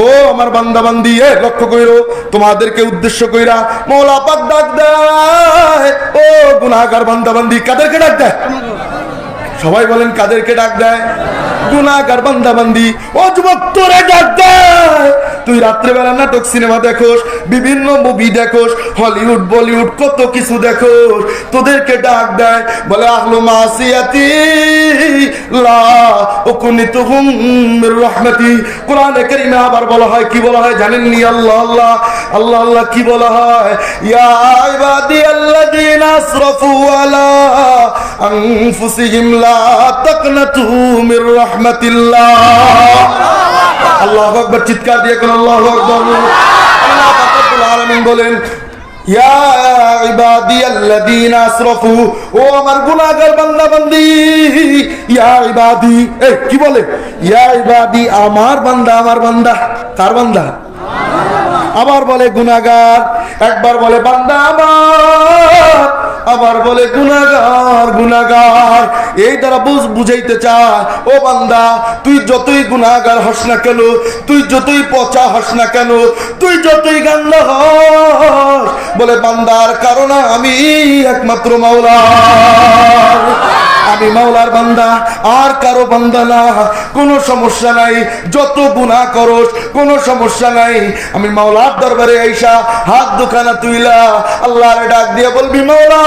Speaker 1: ও আমার বান্দা বান্দি, লক্ষ্য কইরো, তোমাদেরকে উদ্দেশ্য কইরা মওলা পাক ডাক দেয়। ও গুনাহগার বান্দা বান্দি, কাদেরকে ডাক দেয়? সবাই বলেন কাদেরকে ডাক দেয়? গুনাহগার বান্দা বান্দি। ও যুবক, তোরে ডাক দেয়। তুই রাত্রেবেলা নাটক সিনেমা দেখোস, বিভিন্ন মুভি দেখোস, হলিউড বলিউড কত কিছু দেখোস, তোদেরকে ডাক দেয়, বলে আহলু মাসিয়াতি লা উকনিতুহুম মির রাহমাতি। কোরআনে কারীমে আবার বলা হয়, কি বলা হয় জানেননি? আল্লাহ আল্লাহ আল্লাহ আল্লাহ কি বলা হয়? ইয়া ইবাদিয়াল্লাযীনা আসরাফু আলা আনফুসিহিম লা তাকনাতু মির রাহমাতিল্লাহ। আল্লাহু আকবার, চিৎকার দিয়ে কোন আল্লাহু আকবার। আল্লাহ রাব্বুল আলামিন বলেন, ইয়া ইবাদিয়াল্লাযীনা আসরাফু, ও আমার গুনাহগার বান্দা বান্দি। ইয়া ইবাদি, এই কি বলে? ইয়া ইবাদি, আমার বান্দা, আমার বান্দা। কার বান্দা? আবার বলে গুনাহগার, একবার বলে বান্দা আমার, আবার বলে গুনাহগার গুনাহগার। এই দ্বারা বুঝাইতে চায়, ও বান্দা, তুই যতই গুনাহগার হস না কেন, তুই যতই পচা হস না কেন, তুই যতই গান্দা হস, বলে বান্দার কারণ আমি একমাত্র মাওলা। আমি মাওলার বান্দা, আর কারো বান্দা না। কোনো সমস্যা নাই, যত গুনাহ করস কোনো সমস্যা নাই। আমি মাওলার দরবারে আইসা হাত দুখানা তুইলা আল্লাহরে ডাক দিয়ে বলবি, মাওলা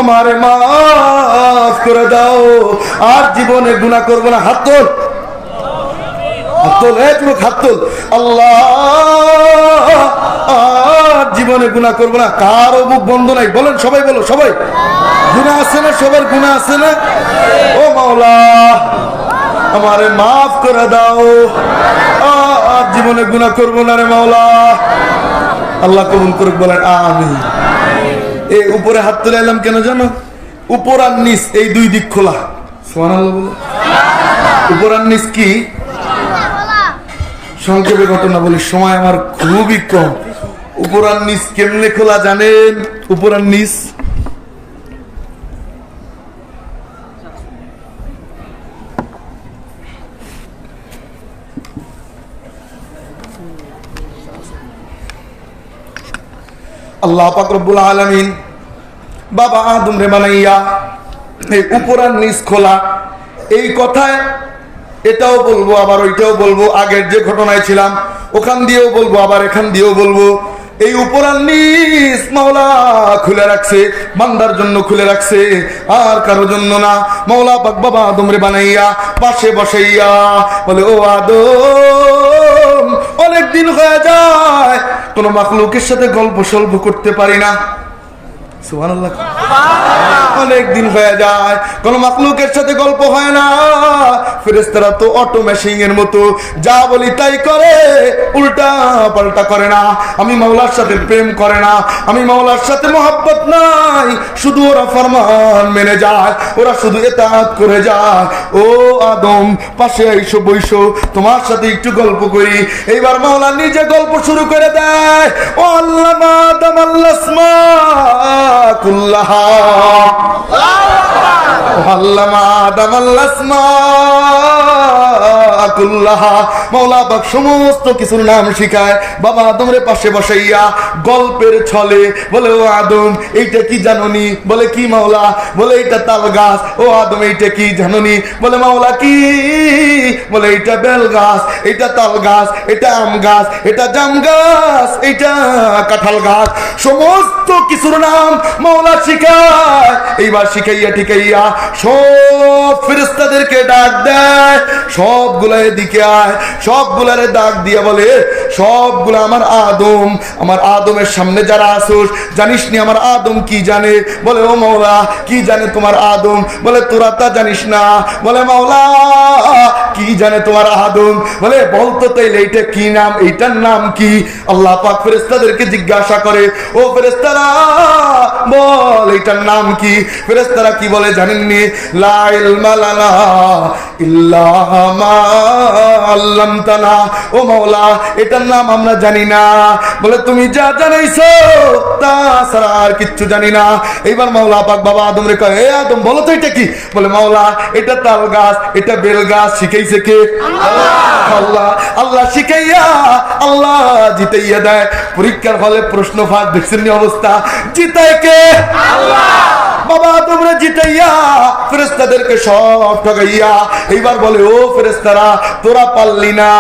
Speaker 1: আমারে মাফ করে দাও, আর জীবনে গুনাহ করব না। হাত তোল, হাত তোল, এক লোক হাত তোল। আল্লাহ আর জীবনে গুনাহ করব না। কারো মুখ বন্ধ নাই, বলেন সবাই, বলো সবাই। গুনাহ আছে না? সবার গুনাহ আছে না? ও মাওলা আমারে মাফ করে দাও, আর জীবনে গুনাহ করব না রে মাওলা। আল্লাহ কবুল করুক, বলেন আমিন। এই উপরে হাত তুলে এলাম কেন জানো? উপর আর নিচ এই দুই দিক খোলা। সুবহানাল্লাহ বলে। উপর আর নিচ কি? সংক্ষেপে ঘটনা বলি, সময় আমার খুবই কম। উপর আর নিচ কেমনে খোলা জানেন? উপর আর নিচ আল্লাহ পাক রব্বুল আলামিন বাবা আদম রে বানাইয়া এই উপর আর নিচ খোলা। এই কথায় এটাও বলবো, আবার ওইটাও বলবো। আগের যে ঘটনায় ছিলাম ওখান দিয়েও বলবো, আবার এখান দিয়েও বলবো। এই উপর আর নিচ মাওলা খুলে রাখছে, বান্দার জন্য খুলে রাখছে, আর কারো জন্য না। মাওলা পাক বাবা আদম রে বানাইয়া পাশে বসাইয়া বলে, ও আদম, অনেক দিন হয়ে যায় কোন মাখলুকের সাথে গল্প সল্প করতে পারি না। সুবহানাল্লাহ। অনেক দিন হয়ে যায় কোন মাখলুকের সাথে গল্প হয় না। ফেরেশতারা তো অটো মেশিন এর মতো, যা বলি তাই করে, উল্টা পাল্টা করে না। আমি মাওলার সাথে প্রেম করে না, আমি মাওলার সাথে মহব্বত নাই, শুধু ওরা ফরমান মেনে যায়, ওরা শুধু ইতাআত করে যায়। ও আদম, পাশে আইসো, বইসো, তোমার সাথে একটু গল্প করি। এইবার মাওলা নিজে গল্প শুরু করে দেয়। ও আল্লামা আদম আল-আসমা কুল্লাহা, আল্লামা আদম আল-আসমা কুল্লাহা। মাওলা পাক সমস্ত কিছুর নাম শিখায় বাবা আদম রে পাশে বসাইয়া গল্পের ছলে বলে, ও আদম এইটা কি জানোনি? বলে কি মাওলা? বলে এইটা তাল গাছ। ও আদম এইটা কি জানোনি? বলে মাওলা কি? বলে এইটা বেল গাছ, এইটা তাল গাছ, এটা আম গাছ, এটা জাম গাছ, এইটা কাঁঠাল গাছ। সমস্ত কিছুর নাম মাওলা শিখায় যায় এইবার শিখাইয়া ঠিকাইয়া সব ফেরেশতাদেরকে ডাক দেয়, সবগুলা এদিকে আয়, সবগুলারে ডাক দিয়া বলে সবগুলা আমার আদমের সামনে যারা আসোস, জানিস নি আমার আদম কি জানে? বলে ও মাওলা কি জানে তোমার আদম? বলে তোরা তা জানিস না। বলে মাওলা কি জানে তোমার আদম? বলে বলতো তাইলে এইটা কি নাম, এইটার নাম কি? আল্লাহ পাক ফেরেশতাদেরকে জিজ্ঞাসা করে, ও ফেরেশতারা বল এইটার নাম কি? ফেরেশতারা কি বলে জানেননি? লা ইলমা লানা ইল্লা মা আল্লামতানা। ও মাওলা এটার নাম আমরা জানি না। বলে তুমি যা জানাইছো তা ছাড়া আর কিচ্ছু জানি না। এইবার মাওলা পাক বাবা আদম রে কয়, এ আদম বলো তো এটা কি? বলে মাওলা এটা তাল গাছ, এটা বেল গাছ। শিখাইছে কে? আল্লাহ। আল্লাহ শিখাইয়া আল্লাহ জিতাইয়া দেয়। পরীক্ষার হলে প্রশ্ন ফাঁস, দেখছেন নি অবস্থা? জিতায় কে? আল্লাহ। বাবা তোমরা জিতাইয়া ফেরেশতাদেরকে সব ঠগাইয়া এইবার বলে, ও ফেরেশতারা তোরা পারলি না,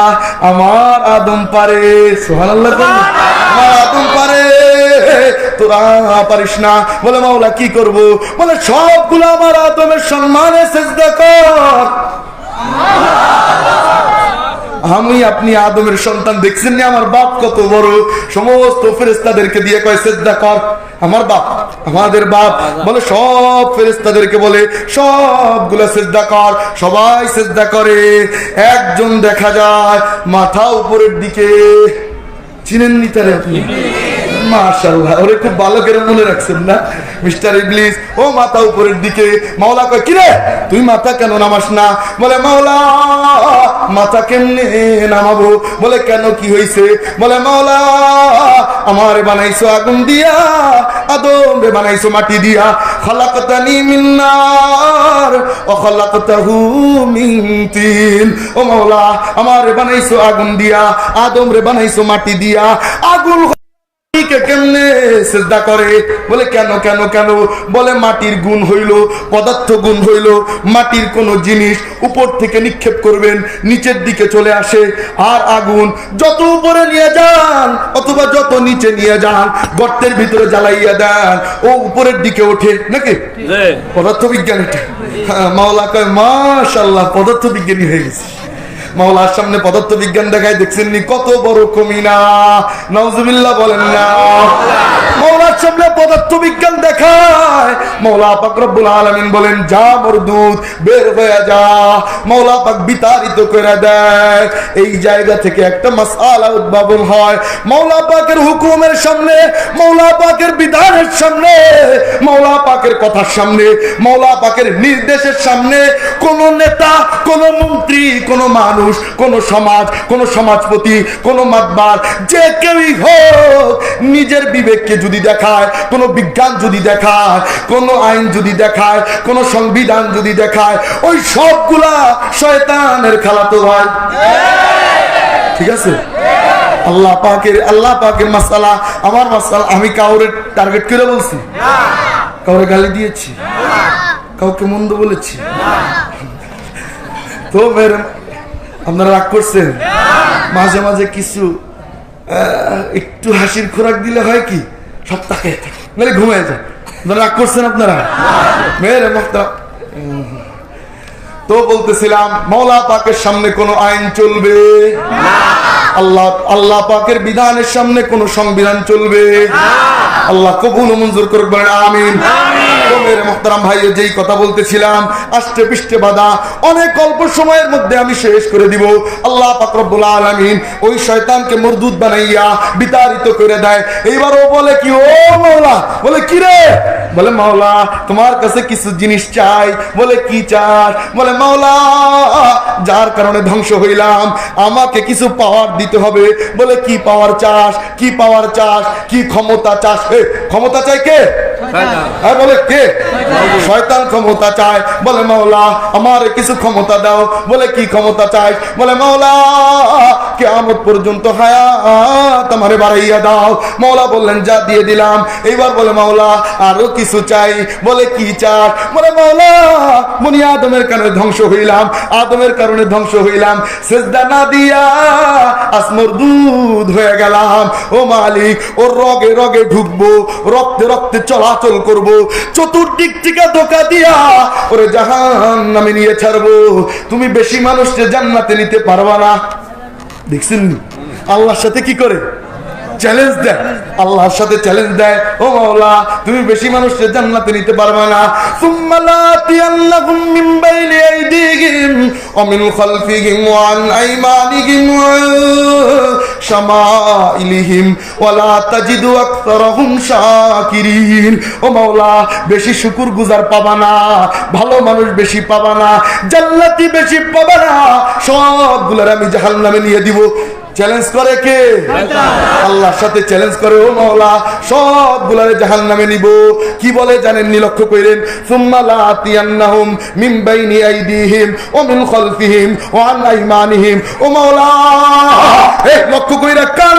Speaker 1: আমার আদম পারে। সুবহানাল্লাহ। আমার আদম পারে, তোরা পারিস না। বলে মাওলা কি করব? বলে সবগুলো আমার আদমের সম্মানে সিজদা কর। আমি আপনি আদমের সন্তান, দেখছেন না আমার বাপ কত বড়? সমস্ত ফেরেশতাদেরকে দিয়ে কয় সিজদা কর। আমার বাপ, আমাদের বাপ। বলে সব ফেরেশতাদেরকে বলে সবগুলা সিজদা কর। সবাই সিজদা করে। একজন দেখা যায় মাথা উপরের দিকে, চিনেননি তারে আপনি? মাশাআল্লাহ, ওরে খুব ভালো করে মনে রাখছেন না মিস্টার ইবলিস। ও মাথা উপরের দিকে। মাওলা কয় কি রে তুই মাথা কেন নামাস না? বলে মাওলা মাথা কেমনে নামাবো? বলে কেন কি হয়েছে? বলে মাওলা আমারে বানাইছো আগুন দিয়া, আদম রে বানাইছো মাটি দিয়া। খালাকতানি মিন নার ওয়া খালাকতাহু মিন তিন। ও মাওলা আমারে বানাইছো আগুন দিয়া, আদম রে বানাইছো মাটি দিয়া। আগুন কেমনে সিজদা করে? বলে কেন কেন কেন? বলে মাটির গুণ হইল, পদার্থ গুণ হইল, মাটির কোন জিনিস উপর থেকে নিক্ষেপ করবেন নিচের দিকে চলে আসে, আর আগুন যত উপরে নিয়ে যান অথবা যত নিচে নিয়ে যান গর্তের ভিতরে জ্বালাইয়া দেন ও উপরের দিকে ওঠে নাকি? পদার্থ বিজ্ঞান এটা। মাওলা কয় মাশাআল্লাহ পদার্থ বিজ্ঞানী হয়ে গেছে। মাওলার সামনে পদার্থ বিজ্ঞান দেখায়, দেখছেন নি কত বড় কমিনা? নাউজুবিল্লাহ বলেন না। মাওলার সামনে পদার্থ বিজ্ঞান দেখায়, মাওলা পাক রব্বুল আলামিন বলেন যা মরদুদ বের হয়ে যা। মাওলা পাক বিতাড়িত করে দেয়। এই জায়গা থেকে একটা মাসআলা উদ্ভাবন হয়। মাওলা পাকের হুকুমের সামনে, মাওলা পাকের বিধানের সামনে, মাওলা পাকের কথার সামনে, মাওলা পাকের নির্দেশের সামনে কোন নেতা, কোন মন্ত্রী, কোন মানুষ, কোন সমাজ, কোন সমাজপতি, কোন মাতবার, যে কেউই হোক নিজের বিবেককে যদি দেখায়, কোন বিজ্ঞান যদি দেখায়, কোন আইন যদি দেখায়, কোন সংবিধান যদি দেখায়, ওই সবগুলা শয়তানের খালাতো ভাই। ঠিক আছে? আল্লাহ পাকের মাসালা আমার মাসালা। আমি কাউরে টার্গেট করে বলছি? কাউরে গালি দিয়েছি? কাউকে মন্দ বলেছি? তো আপনারা রাগ করছেন? মাঝে মাঝে কিছু একটু হাসির খোরাক দিলে হয় কি সপ্তাহে মানে ঘুমিয়ে যায়। আপনারা রাগ করছেন? আপনারা মেয়ের মক্তা। তো বলতেছিলাম মাওলা পাকের সামনে কোনো আইন চলবে? আল্লাহ পাকের বিধানের সামনে কোন সংবিধান চলবে? আল্লাহ কবুল ও মঞ্জুর করুক, বলেন আমিন। মেরে মুহতারাম ভাই, যেই কথা বলতেছিলাম আষ্টে পৃষ্ঠে বাঁধা, অনেক অল্প সময়ের মধ্যে আমি শেষ করে দিব। আল্লাহ পাক রব্বুল আলামিন ওই শয়তানকে মরদুদ বানাইয়া বিতাড়িত করে দেয়। এইবার ও বলে কি, ও মাওলা। বলে কি রে? বলে মাওলা তোমার কাছে কিছু জিনিস চাই। বলে কি চাস? বলে মাওলা যার কারণে ধ্বংস হইলাম আমাকে কিছু পাওয়ার দিতে হবে। বলে কি পাওয়ার চাস? কি পাওয়ার চাস? কি ক্ষমতা চাস? ক্ষমতা চাই কে? বলে কে? শয়তান ক্ষমতা চায়। বলে মাওলা আমার কিছু ক্ষমতা দাও। বলে কি ক্ষমতা চাই? বলে মাওলা কিয়ামত পর্যন্ত হায়াত আমারে বাড়াইয়া দাও। মাওলা বললেন যা দিয়ে দিলাম। এইবার বলে মাওলা আরো কিছু চাই। বলে কি চাই? বলে মাওলা বনি আদমের কারণে ধ্বংস হইলাম, আদমের কারণে ধ্বংস হইলাম, সিজদা না দিয়া আসমর দুধ হয়ে গেলাম। ও মালিক, ওর রগে রগে ঢুকবো, রক্তে রক্তে চলাচল করব, চতুর্দিক থেকে ধোঁকা দিয়া ওরে জাহান্নামে নিয়ে ছাড়বো। তুমি বেশি মানুষকে জান্নাতে নিতে পারবা না। দেখছেন আল্লাহর সাথে কি করে চ্যালেঞ্জ দেয়, আল্লাহর সাথে চ্যালেঞ্জ দেয়। ও মাওলা তুমি বেশি মানুষকে জান্নাতে নিতে পারবে না। সুম্মা লাতিয়ান্নাহুম মিন বাইনি আইদিহিম ওয়া মিন খালফিহিম ওয়া আন আইমানিহিম ওয়া শামাইলিহিম ওয়া লা তাজিদু আকতারাহুম শাকিরিন। ও মাওলা বেশি শুকরগুজার পাবা না, ভালো মানুষ বেশি পাবা না, জান্নাতি বেশি পাবা না, সবগুলোর আমি জাহান্নামে নিয়ে দিব। চ্যালেঞ্জ করে কে? আল্লাহর সাথে চ্যালেঞ্জ করে। ও মাওলা সবগুলারে জাহান্নামে নিব। কি বলে জানেন নি? লক্ষ্য করেন, সুম্মা লাতিয়ান্নাহুম মিন বাইনি আইদিহিম ওয়া মিন খালফিহিম ওয়া আন আইমানিহিম। ও মাওলা লক্ষ্য কইরা কান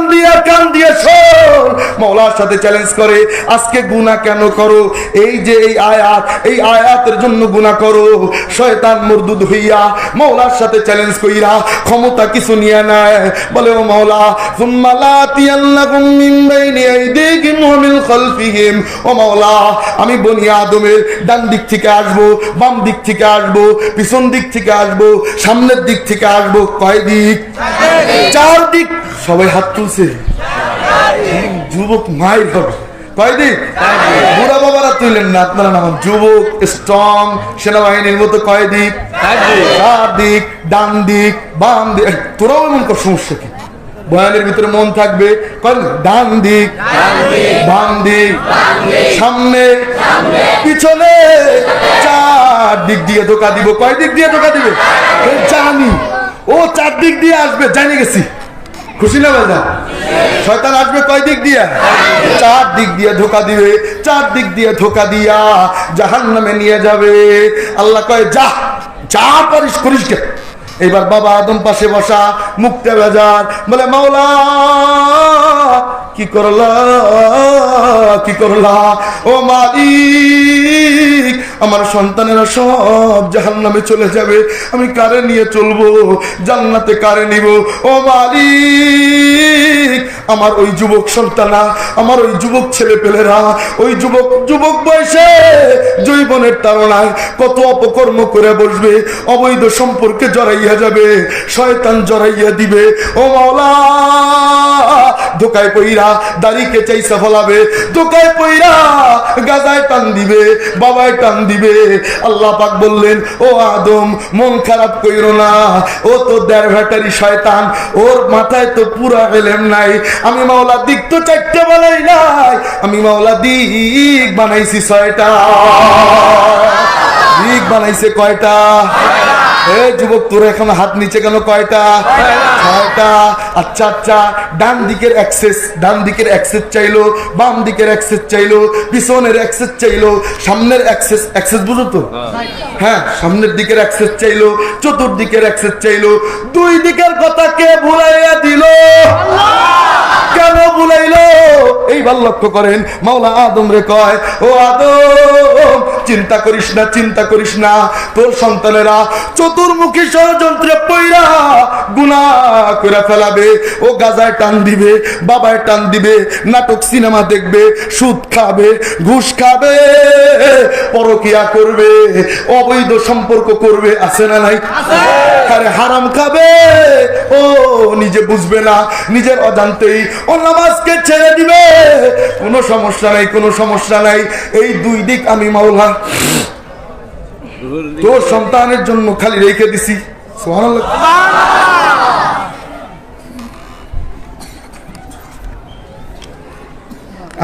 Speaker 1: দিয়ে শোন। মাওলার সাথে চ্যালেঞ্জ করে, আজকে গুনাহ কেন করো? এই যে এই আয়াতের জন্য গুনাহ করো। শয়তান মরদুদ হইয়া মাওলার সাথে চ্যালেঞ্জ কইরা ক্ষমতা কিছু নিয়ে নেয়। বলে ও মাওলা সুম্মা লাতিয়ান্নাকুম মিন বাইনি আইদিহিম ওয়া মিন খালফিহিম। ও মাওলা আমি বনি আদমের ডান দিক থেকে আসবো, বাম দিক থেকে আসবো, পিছন দিক থেকে আসবো, সামনের দিক থেকে আসবো। কয় দিক? চার দিক। সবাই হাত তুলছে। যুবক মাইর হবে। কয় দিক? বুড়া বাবারা তুললেন না, আপনারা নাম যুবক স্ট্রং সেনাবাহিনীর মতো। কয় দিক? চার দিক। ডান দিক, বাম দিক। তোরাও এমন কর, সমস্যা কি? বয়ানের ভিতরে মন থাকবে। ডান দিক, বাম দিক, সামনে, পিছনে, চার দিক দিয়ে ধোকা দিব। কয় দিক দিয়ে ধোকা দিবে? জানি ও চার দিক দিয়ে আসবে, জানি গেছি। খুশি না বাজা? শয়তান আসবে কয় দিক দিয়া? চার দিক দিয়ে ধোকা দিবে। চার দিক দিয়ে ধোকা দিয়া জাহান্নামে নিয়ে যাবে। আল্লাহ কয় যা পারিস করিস কে। এবার বাবা আদম পাশে বসা, মুখটা বেজার, বলে মাওলা কি করলা ও মালিক, আমার সন্তানেরা সব জাহান্নামে চলে যাবে, আমি কারে নিয়ে চলবো? জান্নাতে কারে নিব? ও মালিক আমার ওই যুবক সন্তানা, আমার ওই যুবক ছেলে পেলেরা, ওই যুবক বয়সে জৈবনের তাড়নায় কত অপকর্ম করে বসবে, অবৈধ সম্পর্কে জড়াইয়া যাবে, শয়তান জড়াইয়া দিবে। ও মাওলা ধোকায় পইরা দাড়িকে চাইছে ফলাবে, ধোকায় পইরা গাজায় টান দিবে, বাবায় টান দিবে। আল্লাহ পাক বললেন ও আদম মন খারাপ কইরো না, ও তো দেড় ভ্যাটারি শয়তান, ওর মাথায় তো পুরা এলেম নাই। আমি মাওলা দিক তো চারটে বানাই নাই, আমি মাওলা দিক বানাইছি 6টা। দিক বানাইছে কয়টা? যুবক তোর এখন হাত নিচে কেন? কয়টা? 6টা। আচ্ছা ডান দিকের অ্যাক্সেস চাইলো, বাম দিকের অ্যাক্সেস চাইলো, পিছনের অ্যাক্সেস চাইলো, সামনের অ্যাক্সেস বুঝো তো? হ্যাঁ, সামনের দিকের অ্যাক্সেস চাইলো, চতুর্দিকের অ্যাক্সেস চাইলো। দুই দিকের কথা কে ভুলাইয়া দিল? কেন ভুলাইলো? এইবার লক্ষ্য করেন, মাওলা আদম রে কয় ও আদম চিন্তা করিস না, তোর সন্তানেরা চতুর্মুখী ষড়যন্ত্রে পইরা গুনাহ করে ফেলাবে। ও গাজায় টান দিবে, বাবায় টান দিবে, নাটক সিনেমা দেখবে, সুদ খাবে, ঘুষ খাবে, পরকিয়া করবে, অবৈধ সম্পর্ক করবে। আছে না নাই? আরে হারাম খাবে, ও নিজে বুঝবে না, নিজের অজান্তেই ও নামাজকে ছেড়ে দিবে। কোনো সমস্যা নাই। এই দুই দিক আমি মাওলা তোর সন্তানের জন্য খালি রেখে দিছি। সুবহানাল্লাহ।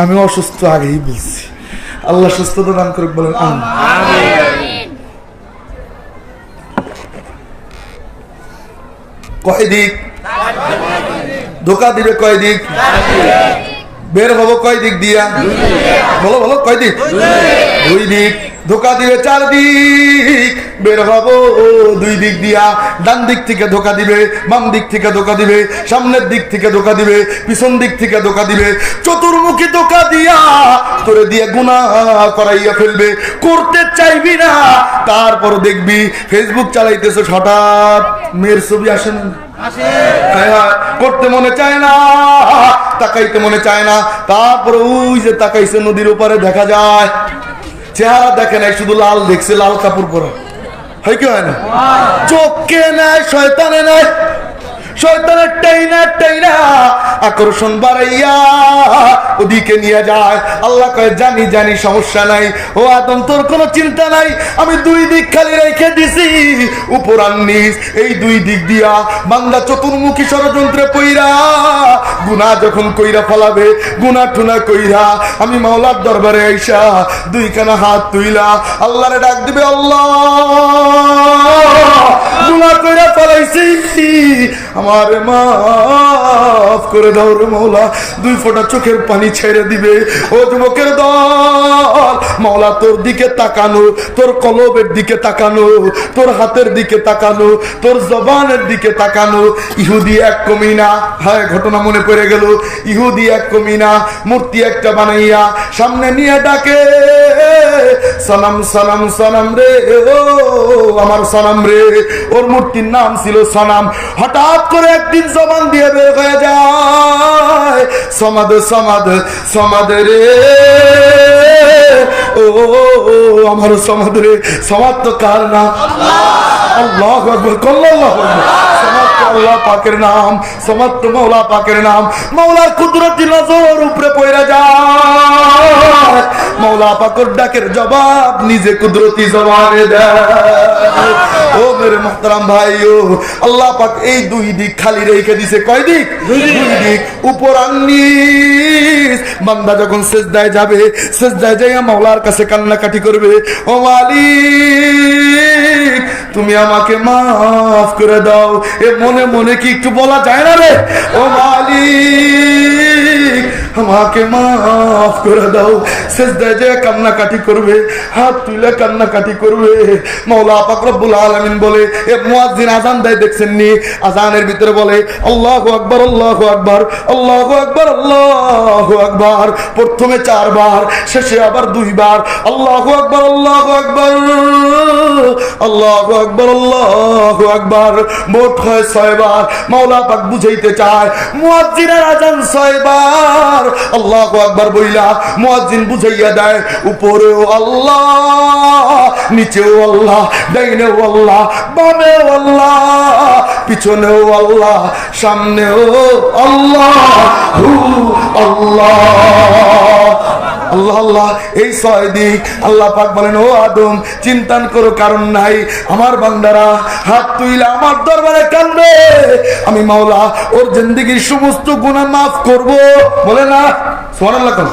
Speaker 1: আমি অসুস্থ আগেই বলছি, আল্লাহ সুস্থতা দান করুক, বলেন আমিন। কয় দিক? ধোকা দিবে কয় দিক? বের হবো কয় দিক দিয়া? বলো কয় দিক? 2 দিক। ধোকা দিবে চারদিক, বের হব দুই দিক দিয়া। ডান দিক থেকে ধোকা দিবে, বাম দিক থেকে ধোকা দিবে, সামনের দিক থেকে ধোকা দিবে, পিছন দিক থেকে ধোকা দিবে, চতুর্মুখী ধোকা দিয়া তোরে দিয়ে গুনাহ করাইয়া ফেলবে। করতে চাইবি না, তারপর দেখবি ফেসবুক চালাইতেছ, হঠাৎ মেয়ের ছবি আসে না, করতে মনে চায় না, তাকাইতে মনে চায় না, তারপর ওই যে তাকাইছে নদীর উপরে দেখা যায় চেহারা দেখে নাই, শুধু লাল দেখছে, লাল কাপড় পরা, হয় কি হয় না? চোখকে নেয় শয়তানে, নেয় শয়তানের টাইনা টাইনা আকর্ষণ বাড়াইয়া ওদিকে নিয়ে যায়। আল্লাহ কয় জানি জানি, সমস্যা নাই, ও আদম তোর কোনো চিন্তা নাই, আমি দুই দিক খালি রেখে দিছি, উপর আর নিচ, এই দুই দিক দিয়া বান্দা চতুর্মুখী ষড়যন্ত্রে পইরা গুনাহ যখন কইরা ফলাবে, গুনাহ টুনা কইরা আমি মাওলার দরবারে আইসা দুইখানা হাত তুইলা আল্লাহরে ডাক দিবে, আল্লাহ গুনাহ কইরা ফলাইছি, আমারে মাফ করে দাও রে মাওলা। দুই ফোঁটা চোখের পানি ছেড়ে দিবে। ও যুবকের দল, মাওলা তোর দিকে তাকানো, তোর কলবের দিকে তাকানো, তোর হাতের দিকে তাকানো, তোর জবানের দিকে তাকানো। ইহুদি এক কমিনা, হ্যাঁ ঘটনা মনে পড়ে গেল, ইহুদি এক কমিনা মূর্তি একটা বানাইয়া সামনে নিয়ে ডাকে, সালাম সালাম সালাম রে, ও আমার সালাম রে। ওর মূর্তির নাম ছিল সনাম। হঠাৎ করে একদিন জবান দিয়ে বের হয়ে যায়, সমাদ সমাদ সমাদ রে, ও আমার সমাদ রে। সমাদ তো কার নাম? আল্লাহু আকবার, আল্লাহু আকবার। সমাদ তো আল্লাহ পাকের নাম, সমাদ তো মাওলা পাকের নাম। মাওলার কুদরতি নজর উপরে পড়ে যায়, মাওলা পাকের ডাকের জবাব নিজে কুদরতি জবানে দেয়। ও মেরে মুহতারাম ভাইও, আল্লাহ পাক এই দুই দিক খালি রেখে দিছে। কয় দিক? দুই দিক, উপর আর নিচ। বান্দা যখন সিজদায় যাবে, সিজদায় যাইয়া মাওলার কাছে কান্নাকাটি করবে, ও মালিক তুমি আমাকে মাফ করে দাও। এ মনে মনে কি একটু বলা যায় না রে? ও মালিক আমাকে মাফ করে দাও। সিজদায় যে কান্নাকাটি করবে, হাত তুলে কান্নাকাটি করবে। মাওলা পাক রব্বুল আলামিন বলে, এ মুয়াজ্জিন আযান দেয় দেখছেন নি? আযানের ভিতরে বলে আল্লাহু আকবার, আল্লাহু আকবার, আল্লাহু আকবার, আল্লাহু আকবার। প্রথমে 4 বার, শেষে আবার 2 বার। আল্লাহু আকবার, আল্লাহু আকবার, আল্লাহু আকবার, আল্লাহু আকবার। মোট হয় 6 বার। মাওলা পাক বুঝাইতে চায় মুয়াজ্জিনের আযান 6 বার। আল্লাহু আকবার বইলা মুয়াজ্জিন বুঝাইয়া দেয়, উপরেও আল্লাহ, নিচেও আল্লাহ, ডাইনেও আল্লাহ, বামেও আল্লাহ, পিছনেও আল্লাহ, সামনেও আল্লাহ, আল্লাহ আল্লাহ আল্লাহ। এই 6 দিক আল্লাহ পাক বলেন, ও আদম চিন্তা করো কারণ নাই, আমার বান্দারা হাত তুইলা আমার দরবারে কাঁদবে, আমি মাওলা ওর জিন্দেগীর সমস্ত গুনাহ মাফ করব। বলে না সুবহানাল্লাহ, কোন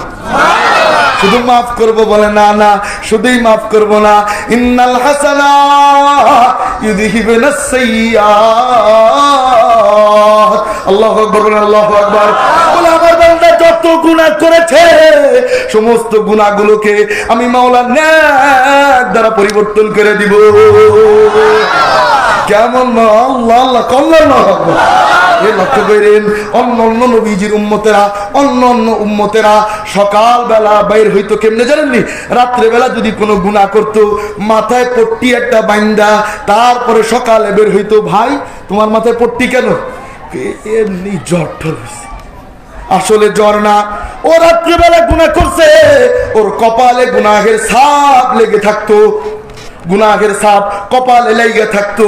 Speaker 1: শুধু মাফ করব? বলে না না, শুধুই মাফ করব না, ইন্নাল হাসানা ইউযহিবুনাস সাইয়্যাত। আল্লাহু আকবার, আল্লাহু আকবার। বলে আমার বান্দা যত গুনাহ করেছে সমস্ত গুনাহগুলোকে আমি মাওলা নেক দ্বারা পরিবর্তন করে দিব। কেমন? আল্লাহ আল্লাহ, আল্লাহু আকবার। লক্ষ্য করেন, অন্য অন্য নবীজির উম্মতেরা, অন্য অন্য উম্মতেরা সকাল বেলা বাইর হইতো কেমনে জানেননি? রাত্রে বেলা যদি কোনো গুনাহ করত, মাথায় পট্টি একটা বাইন্দা তারপরে সকালে বের হইতো। ভাই তোমার মাথায় পট্টি কেন? এমনি জ্বর ঠর হয়েছে। আসলে জ্বর না, ও রাত্রিবেলা গুনাহ করছে, ওর কপালে গুনাহের ছাপ লেগে থাকতো, গুনাহের ছাপ কপালে লাইগা থাকতো,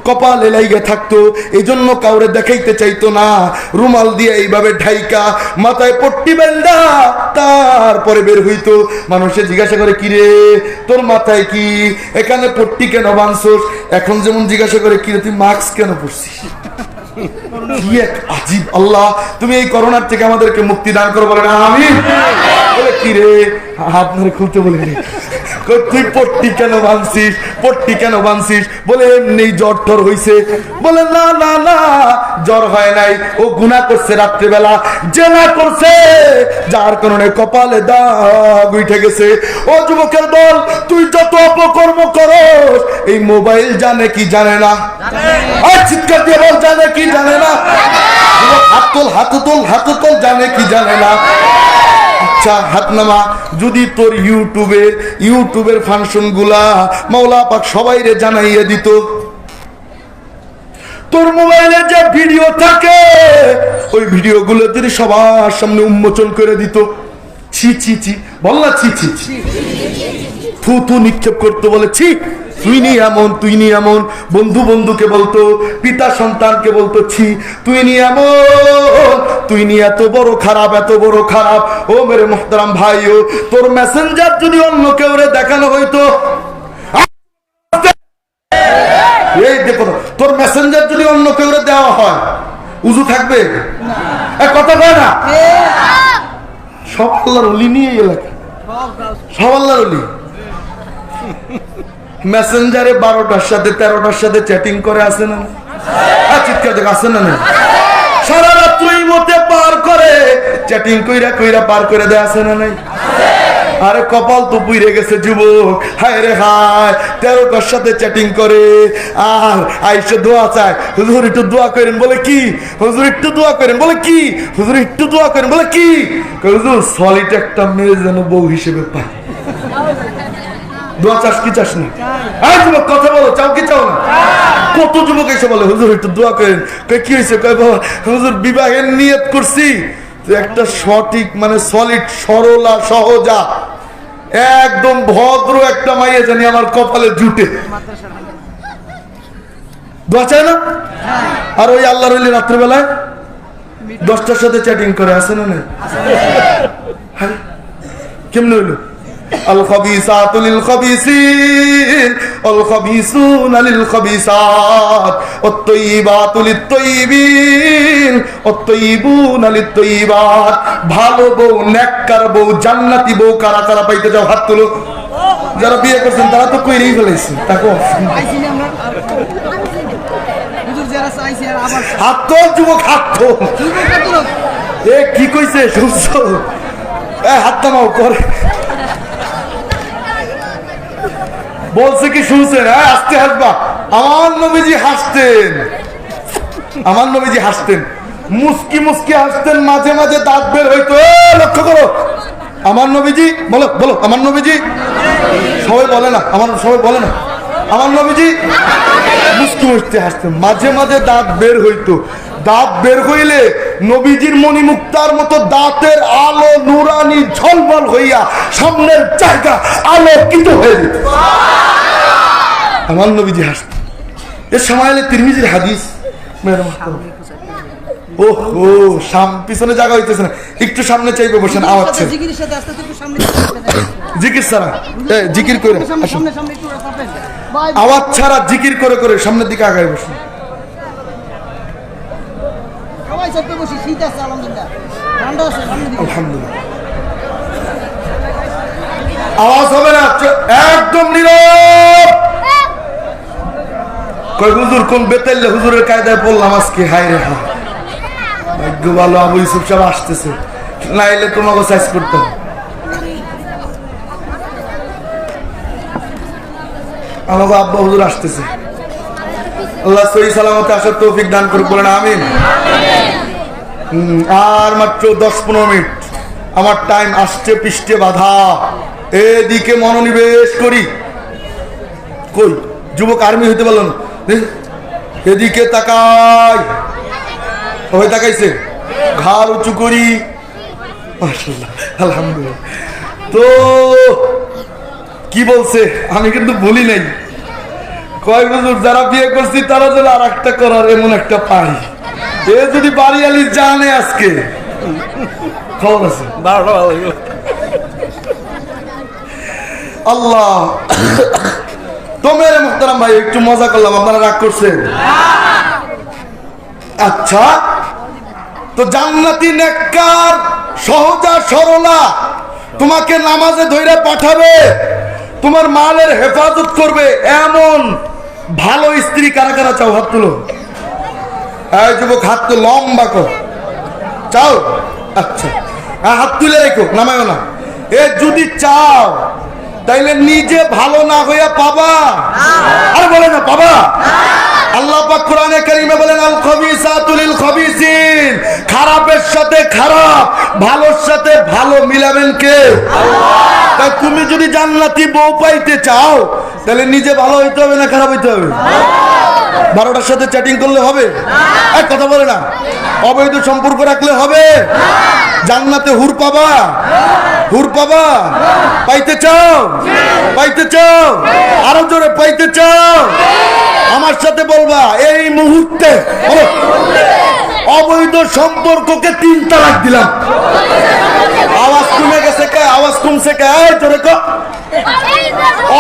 Speaker 1: কপালে লাইগা থাকতো। এই জন্য কাউরে দেখাইতে চাইতো না, রুমাল দিয়ে এইভাবে ঢাইকা মাথায় পট্টি বেঁধা তারপরে বের হইতো। মানুষে জিজ্ঞাসা করে, কিরে তোর মাথায় কি, এখানে পট্টি কেন বাঁধছস? এখন যেমন জিজ্ঞাসা করে, কিরে তুই মাস্ক কেন পরছিস? কি এক আজীব। আল্লাহ তুমি এই করোনার থেকে আমাদেরকে মুক্তি দান করো, বলে না আমিন। বলে কিরে আপনারে খুলতে বলিনি, তুই পট্টি কেন বাঁধছিস, পট্টি কেন বাঁধছিস? বলে এমনি জ্বর টর হইছে। বলে না না না, জ্বর হয় নাই, ও গুনাহ করছে রাত্রিবেলা, জেনা করছে, যার কারণে কপালে দাগ উঠে গেছে। ও যুবকের দল, তুই যত অপকর্ম করস, এই মোবাইল জানে কি জানে না? আর চিৎকার দিয়ে বল, জানে কি জানে না? হাত তোল, হাত তোল, হাত তোল, জানে কি জানে না? আচ্ছা হাত নামা। যদি তোর ইউটিউবের ফাংশন গুলা মাওলা পাক সবাইরে জানাইয়ে দিত, তোর মোবাইলে যে ভিডিও থাকে ওই ভিডিও গুলো যদি সবার সামনে উন্মোচন করে দিত, ছি ছি ছি বল না, ছি ছি ছি, থু নিক্ষেপ করতো, বলে ছি তুই নি এমন, তুই নি এমন। বন্ধু বন্ধুকে বলতো, পিতা সন্তানকে বলতো, ছি তুই নি এমন, তুই নি এত বড় খারাপ, এত বড় খারাপ। ও মেরে মোহতারাম ভাইও, তোর মেসেঞ্জার যদি অন্য কেউ দেখানো হইতো, এই দেখো তোর মেসেঞ্জার যদি অন্য কেউ দেওয়া হয়, উজু থাকবে? কথা কয় না? সব আল্লাহর ওলি নিয়ে এলাকা, সব আল্লাহর ওলি। মেসেঞ্জারে 12টার সাথে 13টার সাথে চ্যাটিং করে, আসে না? চিৎকার দেখ, আসে না? সারা রাত্র মতে পার করে, চ্যাটিং কইরা কইরা পার করে দেয়, আসে না? নাই? আরে কপাল তো পুইরে গেছে যুবক, হায় রে হায়, 13টার সাথে চ্যাটিং করে আর আইসে দোয়া চায়, হুজুর একটু দোয়া করেন। বলে কি? হুজুর একটু দোয়া করেন। বলে কি? হুজুর একটু দোয়া করেন। বলে কি? হুজুর সলিড একটা মেয়ে যেন বউ হিসেবে পায়। দোয়া চাস কি চাস না? আরে যুবক কথা বলো, চাও কি চাও না? কত যুবক এসে বলে হুজুর একটু দোয়া করেন। কি হয়েছে? হুজুর বিবাহের নিয়ত করছি, একটা সঠিক মানে সলিড সরলা সহজা একদম ভদ্র একটা মাইয়া জানি আমার কপালে জুটে। দোয়া চায় না? আর ওই আল্লাহর ওলি রাত্রিবেলায় 10টার সাথে চ্যাটিং করে, আসে না? নাই? কেমনে হইলো? আল খাবিসাতু লিল খাবিসিন ওয়াল খাবিসুনা লিল খাবিসাত ওয়াত তাইয়িবাতু লিত তাইয়িবিন ওয়াত তাইয়িবুনা লিত তাইয়িবাত। ভালো বউ, নেককার বউ, জান্নাতি বউ কারা কারা পাইতে যাও? হাত তুলো। যারা বিয়ে করছেন তারা তো কইরেই ফেলেছে, তাকো হাত তো যুবক, হাত তো। এ কি কইছে শুনছো? হাত নামাও করে বলছে কি শুনছেন? আস্তে হাসবা। আমার নবীজি হাসতেন, আমার নবীজি হাসতেন, মুস্কি মুস্কি হাসতেন, মাঝে মাঝে দাঁত বের হইতো। লক্ষ্য করো আমার নবীজি, বলো বলো আমার নবীজি। সবাই বলে না, সবাই বলে না আমার নবীজি মুস্কি মুস্কি হাসতেন, মাঝে মাঝে দাঁত বের হইতো। দাঁত বের হইলে নবীজির মণিমুক্তার মতো দাঁতের আলো নুরানি ঝলমল হইয়া সামনের জায়গা আলোকিত হয়ে যেত। আমার নবীজি হাসতেন। এর সময় এলে তিরমিজির হাদিস। ওহো, পিছনে জায়গা হইতেছে না, একটু সামনে চাইবে বসেন। আওয়াজ জিকির ছাড়া, জিকির করে আওয়াজ ছাড়া জিকির করে করে সামনের দিকে আগায় বসেন। আওয়াজ হবে না, একদম নীরব। কই হুজুর কোন বেতাইলে হুজুরের কায়দায় পড়লাম আজকে, হায় রে হায়। ভাগ্য ভালো আবু ইউসুফ সাহেব আসতেছে, নাইলে তোমাকে সাইজ করতাম। আমাকে আব্বা হুজুর আসতেছে, আল্লাহ সহি সালামতে আসার তৌফিক দান করে, বলেন আমিন। আর মাত্র 10-15 মিনিট আমার টাইম আসছে, পৃষ্ঠে বাধা। এদিকে মনোনিবেশ করি। কই যুবক আর্মি হইতে পারল না? এদিকে তাকাই, সবাই তাকাইছে, ঘাড় উঁচু করি, মাশাআল্লাহ আলহামদুলিল্লাহ। তো কি বলছে আমি কিন্তু বলি নাই, কয় হুজুর যারা বিয়ে করছি তারা যেন আর একটা করার এমন একটা পাই। এ যদি বাড়ি আলি জানে আজকে খবর আছে। আল্লাহ তো মেরে মুহতারাম ভাই, একটু মজা করলাম, আপনারা রাগ করছেন? আচ্ছা, তো জান্নাতি নেককার সহজা সরলা তোমাকে নামাজে ধইরা পাঠাবে, তোমার মালের হেফাজত করবে এমন ভালো স্ত্রী কারা কারা চাও? হাত তুলো। এই যুবক হাত তো লম্বা কর, চাও? আচ্ছা, হাত তুলে রেখো, নামায়ও না। এ যদি চাও তাইলে নিজে ভালো না হইয়া পাবা? আর বলে না পাবা? আল্লাহ পাক কোরআনে কারীমে বলেন আল খাবিসাতু লিল খাবিসিন, খারাপের সাথে খারাপ, ভালোর সাথে ভালো মিলাবেন কে? আল্লাহ। তাই তুমি যদি জান্নাতি বউ পাইতে চাও তাহলে নিজে ভালো হইতে হবে না খারাপ হইতে হবে? 12টার সাথে চ্যাটিং করলে হবে? এক কথা বলে না। অবৈধ সম্পর্ক রাখলে হবে? জান্নাতে হুর পাবা? হুর পাবা? পাইতে চাও? পাইতে চাও? আরো জোরে পাইতে চাও? আমার সাথে বলবা এই মুহূর্তে অবৈধ সম্পর্ককে 3 তালাক দিলাম। আওয়াজ কমে গেছে কে? আওয়াজ কমছে কে? জোরে কর।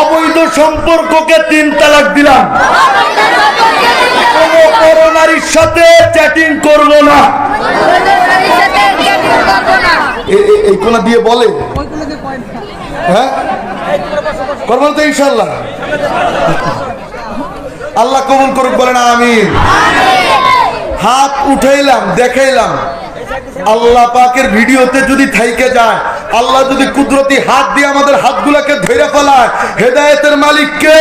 Speaker 1: অবৈধ সম্পর্ককে 3 তালাক দিলাম। কোনো করোনারির সাথে চ্যাটিং করবো না। এই কোনা দিয়ে বলে হ্যাঁ করবো তো ইনশাল্লাহ। আল্লাহ কবুল করুক, বলেন আমিন। হাত উঠাইলাম, দেখাইলাম। আল্লাহ পাকের ভিডিওতে যদি থাইকে যায়, আল্লাহ যদি কুদরতি হাত দিয়ে আমাদের হাতগুলোকে ধরে ফেলায়, হেদায়েতের মালিক কে?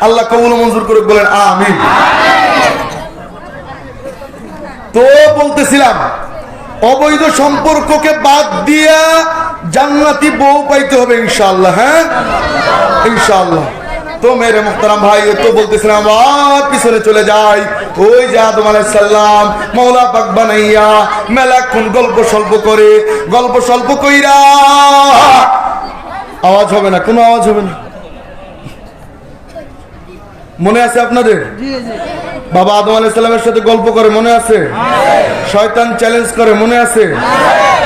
Speaker 1: আল্লাহ কবুল মঞ্জুর করুক, বলেন আমিন। তো বলতেছিলাম অবৈধ সম্পর্ককে বাদ দিয়া জান্নাতি বউ পাইতে হবে ইনশাআল্লাহ। হ্যাঁ ইনশাআল্লাহ। তো মেরে মুহতারাম ভাই, তো বলতেছিলাম আবার পিছনে চলে যাই। ওই যে আদম আলাইহিস সালাম মওলা পাক বানাইয়া মেলাক্ষণ গল্প স্বল্প করে, গল্প স্বল্প কইরা, আওয়াজ হবে না, কোনো আওয়াজ হবে না। মনে আছে আপনাদের? বাবা আদম আলাইহিস সালামের সাথে গল্প করে, মনে আছে? শয়তান চ্যালেঞ্জ করে, মনে আছে?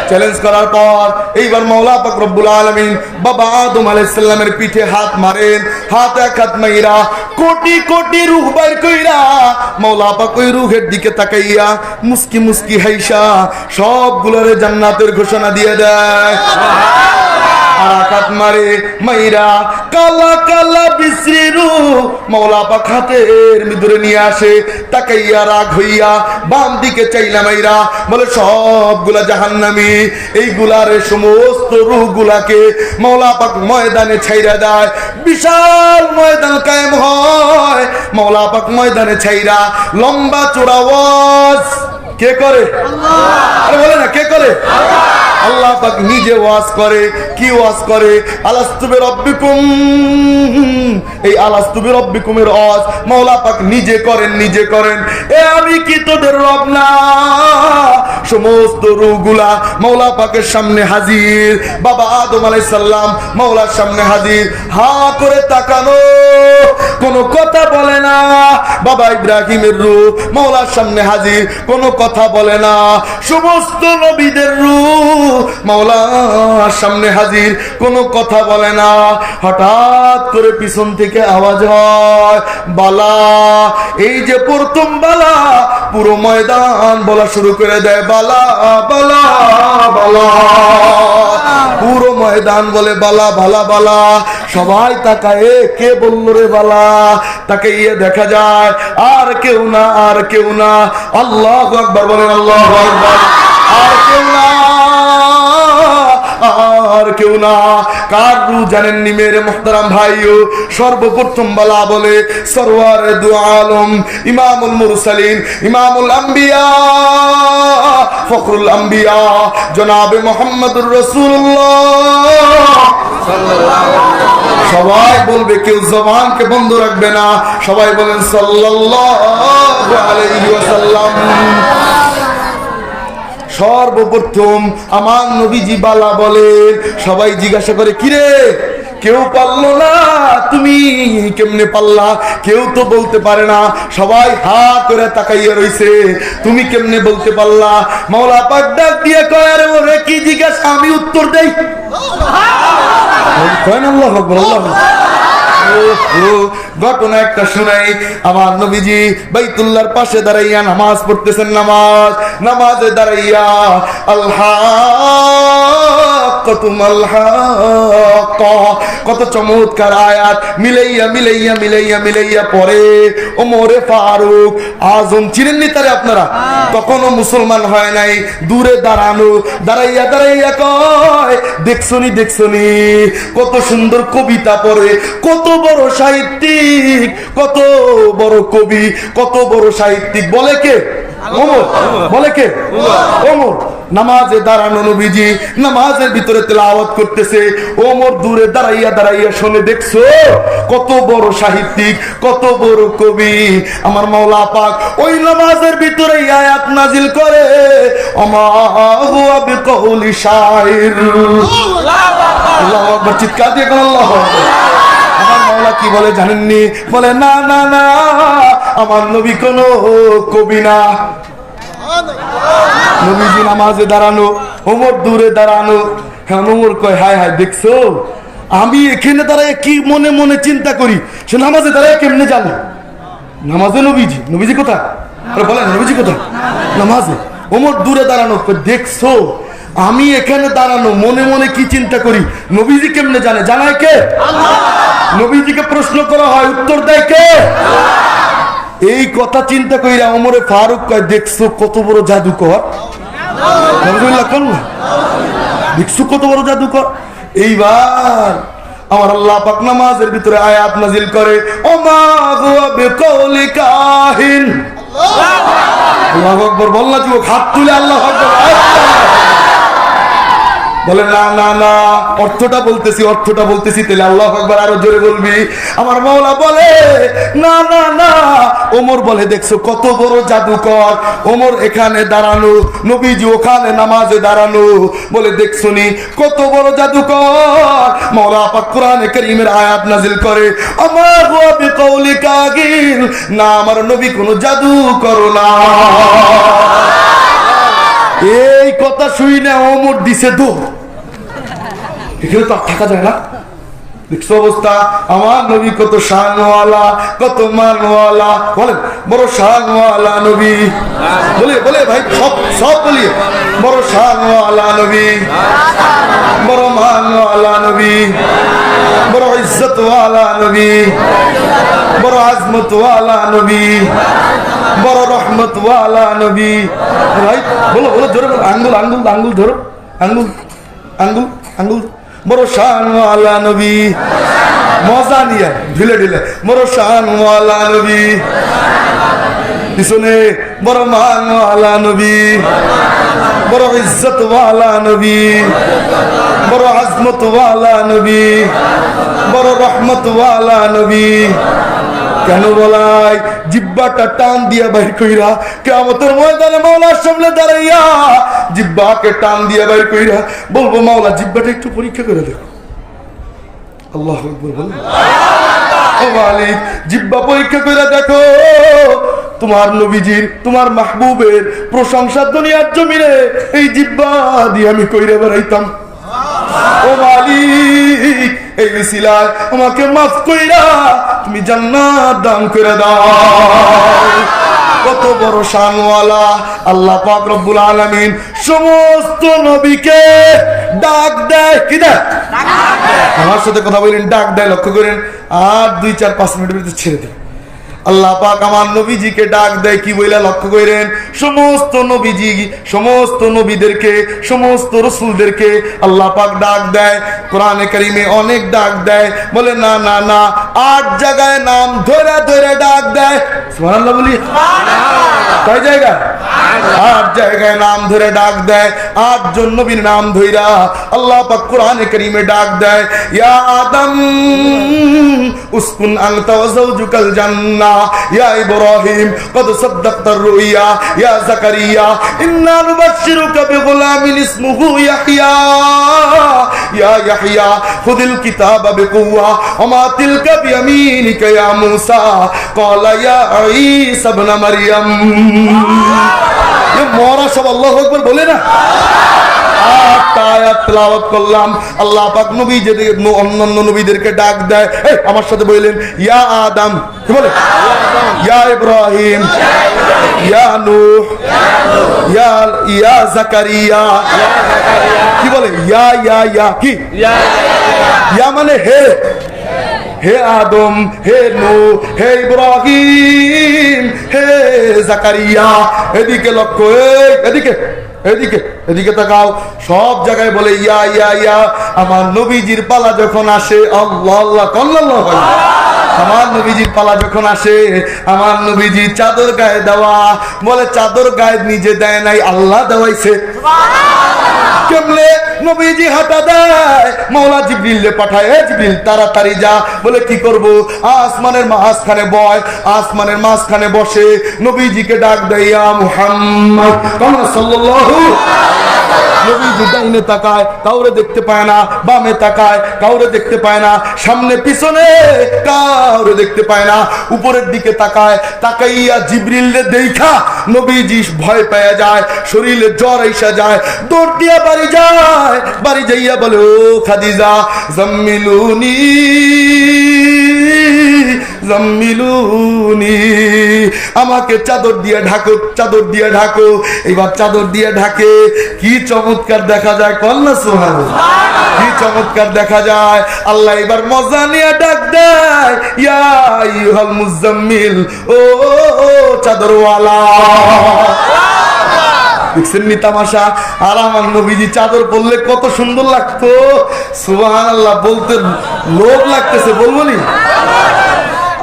Speaker 1: চ্যালেঞ্জ করার পর এইবার মাওলা পাক রব্বুল আলামিন বাবা আদম আলাইহিস সালামের পিঠে হাত মারেন। হাত এক হাত মাইরা কোটি কোটি রূহ বাইর কইরা মাওলা পাক ওই রূহের দিকে তাকাইয়া মুস্কি মুস্কি হাইসা সবগুলোরে জান্নাতের ঘোষণা দিয়ে দেয়। আকাত মারে মাইরা কালা কালা বিশ্রী রূহ মাওলা পাক হাতের ভিতরে নিয়ে আসে। তাকাইয়া রাগ হইয়া বাম দিকে চাইলা মাইরা বলে সবগুলা জাহান্নামী। এইগুলার সমস্ত রূহগুলাকে মাওলা পাক ময়দানে ছাইরা দেয়। বিশাল ময়দান কায়েম হয়। মাওলা পাক ময়দানে ছাইরা লম্বা চওড়া ওয়াজ কে করে? আল্লাহ। আরে বলে না কে করে? আল্লাহ। আল্লাহ পাক নিজে ওয়াজ করে। কি ওয়াজ করে? আলাস্তু বিরাব্বিকুম। এই আলাস্তু বিরাব্বিকুমের ওয়াজ মাওলা পাক নিজে করেন, নিজে করেন। এ আমি কি তোদের রব না? সমস্ত রূহগুলা মাওলা পাকের সামনে হাজির। বাবা আদম আলাইহিস সালাম মাওলার সামনে হাজির, হা করে তাকানো, কোনো কথা বলে না। বাবা ইব্রাহিমের রূহ মাওলার সামনে হাজির, কোনো কথা বলে না। সমস্ত নবীদের রূহ মাওলার সামনে হাজির, কোনো কথা বলে না। হঠাৎ করে পিছন থেকে আওয়াজ হয় বালা। এই যে প্রথম বালা, পুরো ময়দান বলা শুরু করে দেয় বালা বালা বালা। পুরো ময়দান বলে বালা বালা বালা। সবাই তাকায়, কে বললো রে বালা? তাকাইয়ে দেখা যায় আর কেউ না, আর কেউ না। আল্লাহু আকবার বলেন, আল্লাহু আকবার। আর কেউ না, আর কেউ না। কার রূহ জানেননি মেরে মুহতারাম ভাইও? সর্বপ্রথম বালা বলে সরওয়ারে দু আলম, ইমামুল মুরসালিন, ইমামুল আম্বিয়া, ফখরুল আম্বিয়া, জনাবে মুহাম্মদুর রাসূলুল্লাহ সাল্লাল্লাহু আলাইহি। সবাই বলবে, কেউ জবানকে বন্ধ রাখবে না। সবাই বলেন সাল্লাল্লাহু আলাইহি ওয়াসাল্লাম। সর্বপ্রথম আমার নবীজি বালা বলে। সবাই জিজ্ঞাসা করে, কিরে কেউ পারলো না, তুমি কেমনে পারলা? কেউ তো বলতে পারে না। সবাই হা করে তাকাইয়া রইছে, তুমি কেমনে বলতে পারলা? মাওলা পাক ডাক দিয়ে কয়, আরে ওরে কি জিজ্ঞাসা, আমি উত্তর দেই। আল্লাহু আকবার, আল্লাহু আকবার। ঘটনা একটা শুনাই। আমার নবীজি বাইতুল্লাহর পাশে দাঁড়াইয়া নামাজ পড়তেছেন। নামাজে দাঁড়াইয়া আল্লাহ হাক্কাতুল হাক্কা। কত চমৎকার আয়াত মিলাইয়া মিলাইয়া মিলাইয়া মিলাইয়া পরে ওমরে ফারুক আজম চিনেননি তারে আপনারা? তখনও মুসলমান হয় নাই, দূরে দাঁড়ানো, দাঁড়াইয়া দাঁড়াইয়া কয় দেখছনি দেখছনি কত সুন্দর কবিতা পড়ে, কত বড় সাহিত্যিক, কত বড় কবি, কত বড় সাহিত্যিক। বলে কে? ওমর। বলে কে? ওমর। নামাজে দাঁড়ানো নবীজি নামাজের ভিতরে তেলাওয়াত করতেছে, ওমর দূরে দাঁড়াইয়া দাঁড়াইয়া শুনে দেখছো কত বড় সাহিত্যিক, কত বড় কবি। আমার মাওলা পাক ওই নামাজের ভিতরে আয়াত নাজিল করে আমা হুয়া বিকাউলি শাইর। আল্লাহু আকবার, চিৎকার দিয়ে কোন আল্লাহু আকবার। আমার মাওলা কি বলে জানেননি? বলে না না না, আমার নবী কোনো কবি না। নবীজি নামাজে দাঁড়ানো, ওমর দূরে দাঁড়ানো। হ্যাঁ, ওমর কয় হায় হায় দেখছো আমি এখানে দাঁড়ায় কি মনে মনে চিন্তা করি, সে নামাজে দাঁড়ায় কেমনে জানে? নামাজে নবীজি, নবীজি কোথায়? বলেন নবীজি কোথায়? নামাজে। ওমর দূরে দাঁড়ানো, দেখছো আমি এখানে দাঁড়ানো মনে মনে কি চিন্তা করি, নবীজি কেমনে জানে? জানায় কে? নবীজিকে প্রশ্ন করা হয়, উত্তর দেয় কে? এই কথা চিন্তা কইরা ওমরে ফারুক কয় দেখছো কত বড় জাদুকর। দেখছো কত বড় জাদুকর। এইবার আমার আল্লাহ পাক নামাজের ভিতরে আয়াত নাজিল করে ওমা হুয়া বিকাউলি কাহিন। আল্লাহু আকবার। বল না যুবক, হাত তুলে আল্লাহু আকবার। বলে না না না, অর্থটা বলতেছি, অর্থটা বলতেছি। তাহলে আল্লাহু আকবার আরো জোরে বলবি। আমার মাওলা বলে না না না, ওমর বলে দেখছো কত বড় জাদুকর। ওমর এখানে দাঁড়ানো, নবীজি ওখানে নামাজে দাঁড়ানো। বলে দেখছনি কত বড় জাদুকর। মাওলা পাক কোরআনে কারীমের আয়াত নাজিল করে আমা হুয়া বিকাউলি কাহিন। না, আমার নবী কোনো জাদু করো না। এই কথা শুই না ওমর দিছে দৌড়। এখানে তো থাকা যায় না। দেখছো অবস্থা। আমার নবী কত শানওয়ালা, কত মানওয়ালা। বলেন বড় শানওয়ালা নবী। বলে বলে ভাই সব সব বলিয়ে বড় শানওয়ালা নবী, বড় মানওয়ালা নবী, বড় ইজ্জতওয়ালা নবী, বড় আজমতওয়ালা নবী, বড় রহমতওয়ালা নবী। ভাই বলো বলো জোরে বলো। আঙ্গুল আঙ্গুল আঙ্গুল ধরো, আঙ্গুল আঙ্গুল আঙ্গুল। বড় শানওয়ালা নবী, মজা নিয়ে ঢিলে ঢিলে। বড় শানওয়ালা নবী, পিছনে বড় মানওয়ালা নবী, বড় ইজ্জতওয়ালা নবী, বড় আজমতওয়ালা নবী, বড় রহমতওয়ালা নবী। কেন বলাই? জিব্বাটা টান দিয়া বাইর কইরা কিয়ামতের ময়দানে মাওলার সামনে দাঁড়াইয়া জিব্বাকে টান দিয়া বাইর কইরা বলবো মাওলা জিব্বাটা একটু পরীক্ষা করে দেখো। আল্লাহু আকবার বলুন। ও মালিক, জিব্বা পরীক্ষা করে দেখো। তোমার নবীজির, তোমার মাহবুবের প্রশংসা দুনিয়ার জমিনে এই জিব্বা দিয়ে আমি কইরা বেড়াইতাম। ও মালিক, এই মিছিলায় আমাকে মাফ কইরা তুমি জান্নাত দান করে দাও। কত বড় শানওয়ালা আল্লাহ পাক রব্বুল আলামিন সমস্ত নবীকে ডাক দেয়। কি দেয়? আমার সাথে কথা বলেন, ডাক দেয়। লক্ষ্য করেন। আর 2-4-5 মিনিটের ভিতরে ছেড়ে দেয়। আল্লাহ পাক আমার নবীজিকে ডাক দেয় কি বইলা? লক্ষ্য করেন। সমস্ত নবীজি, সমস্ত নবীদেরকে, সমস্ত রাসূলদেরকে আল্লাহ পাক ডাক দেয়। কোরআনে কারীমে অনেক ডাক দেয়। বলে না না না, 8 জায়গায় নাম ধরে ধরে ডাক দেয়। সুবহানাল্লাহ বলি। কয় জায়গা? 8 জায়গায় নাম ধরে ডাক দেয়। 8 জন নবীর নাম ধইরা আল্লাহ পাক কোরআনে কারীমে ডাক দেয়। ইয়া আদম উসকুন আনতা ওয়া যাওজুকাল জান্নাহ, ইয়া ইব্রাহিম কদ সাদ্দাকতার রুইয়া, ইয়া যাকারিয়া ইন্না নুবাশশিরুকা বিগুলামিন ইসমুহু ইয়াহইয়া, ইয়া ইয়াহইয়া খুযিল কিতাবা বিকুওয়া ওয়া মা তিলকা বিয়ামিনিকা ইয়া মূসা ক্বালা ইয়া ঈসা ইবনে মারইয়াম। এ মোরা সব আল্লাহু আকবার বলে না। আয়াত তেলাওয়াত করলাম। আল্লাহ পাক নবী যে অন্যান্য নবীদেরকে ডাক দেয়। আমার সাথে বললেন ইয়া আদম। কি বলে? ইয়া ইব্রাহিম, ইয়া নূহ, ইয়া জাকারিয়া। কি বলে? ইয়া কি? ইয়া মানে হে, হে আদম, হে নূহ, হে ইব্রাহিম, হে জাকারিয়া। এদিকে লক্ষ্য, এদিকে এদিকে এদিকে তাকাও। সব জায়গায় বলে ইয়া ইয়া ইয়া। আমার নবীজির পালা যখন আসে, আল্লাহ আল্লাহ আল্লাহ, আমার নবীজির পালা যখন আসে, আমার নবীজি চাদর গায়ে দেওয়া, বলে চাদর গায়ে নিজে দেয় নাই, আল্লাহ দেওয়াইছে। কেমনে? নবীজি হাঁটা দেয়, মাওলা জিবরিলে পাঠায়, জিবরিল তাড়াতাড়ি যা। বলে কি করব? আসমানের মাঝখানে বয়, আসমানের মাঝখানে বসে নবীজিকে ডাক দেয়, ইয়া মুহাম্মদ সাল্লাল্লাহু। নবীজি ডাইনে তাকায়, কাউরে দেখতে পায় না, বামে তাকায়, কাউরে দেখতে পায় না, সামনে পিছনে কাউরে দেখতে পায় না, উপরের দিকে তাকায়, তাকাইয়া জিবরিলে দেখা নবীজি ভয় পেয়ে যায়, শরীরে জ্বর এসে যায়, দৌড় দিয়া বাড়ি যায়। বাড়ি যাইয়া বলে, ও খাদিজা, জাম্মিলুনি জাম্মিলুনি, আমাকে চাদর দিয়ে ঢাকো, চাদর দিয়ে ঢাকো। এবার চাদর দিয়ে ঢাকে, কি চমৎকার দেখা যায়, কন্যা সুবহানাল্লাহ, কি চমৎকার দেখা যায়। আল্লাহ এবার মজা নিয়ে ডাক দেয়, ইয়া আইয়ুহাল মুজাম্মিল, ও চাদরওয়ালা। দেখছেন নি তামাশা? আর আমার নবীজি চাদর পরলে কত সুন্দর লাগতো, সুবহানাল্লাহ, বলতে লোভ লাগতেছে, বলবো নি?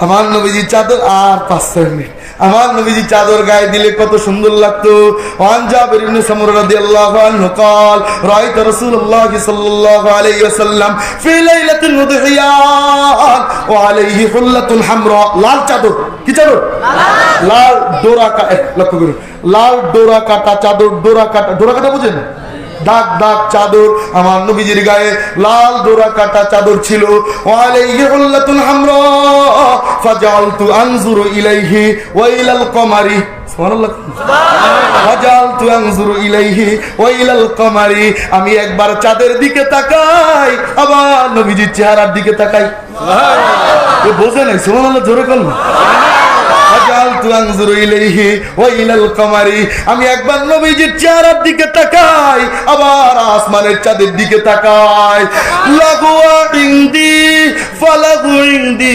Speaker 1: আমার নবীজি চাদর, আর 5 মিনিট, আমার নবীজি চাদর গায়ে দিলে কত সুন্দর লাগতো। ওয়ান জাবির ইবনে সামুরা রাদিয়াল্লাহু আনহু قال রাআইতু রাসূলুল্লাহ সাল্লাল্লাহু আলাইহি ওয়াসাল্লাম ফি লাইলাতিল মুদহিয়ান ওয়া আলাইহি হুল্লাতুন হামরা। লাল চাদর, কি চাদর? লাল ডোরা কাটা, লক্ষ্য করুন, লাল ডোরা কাটা চাদর, ডোরা কাটা বুঝেন? দাগ দাগ চাদর আমার নবীজির গায়ে, লাল ডোরা কাটা চাদর ছিল। ওয়ালাইহি হুল্লাতুন হামরা ফাজালতু আনজুরু ইলাইহি ওয়া ইলাল কমারি। সুবহানাল্লাহ, ফাজালতু আনজুরু ইলাইহি ওয়া ইলাল কমারি। আমি একবার চাঁদের দিকে তাকাই, আবার নবীজির চেহারার দিকে তাকাই। সুবহানাল্লাহ, বোঝে নাই? সুবহানাল্লাহ জোরে বলুন। আমি একবার নবীজির চেহারার দিকে তাকাই, আবার আসমানের চাঁদের দিকে তাকাই। লাগওয়া ইনদি ফালাগু ইনদি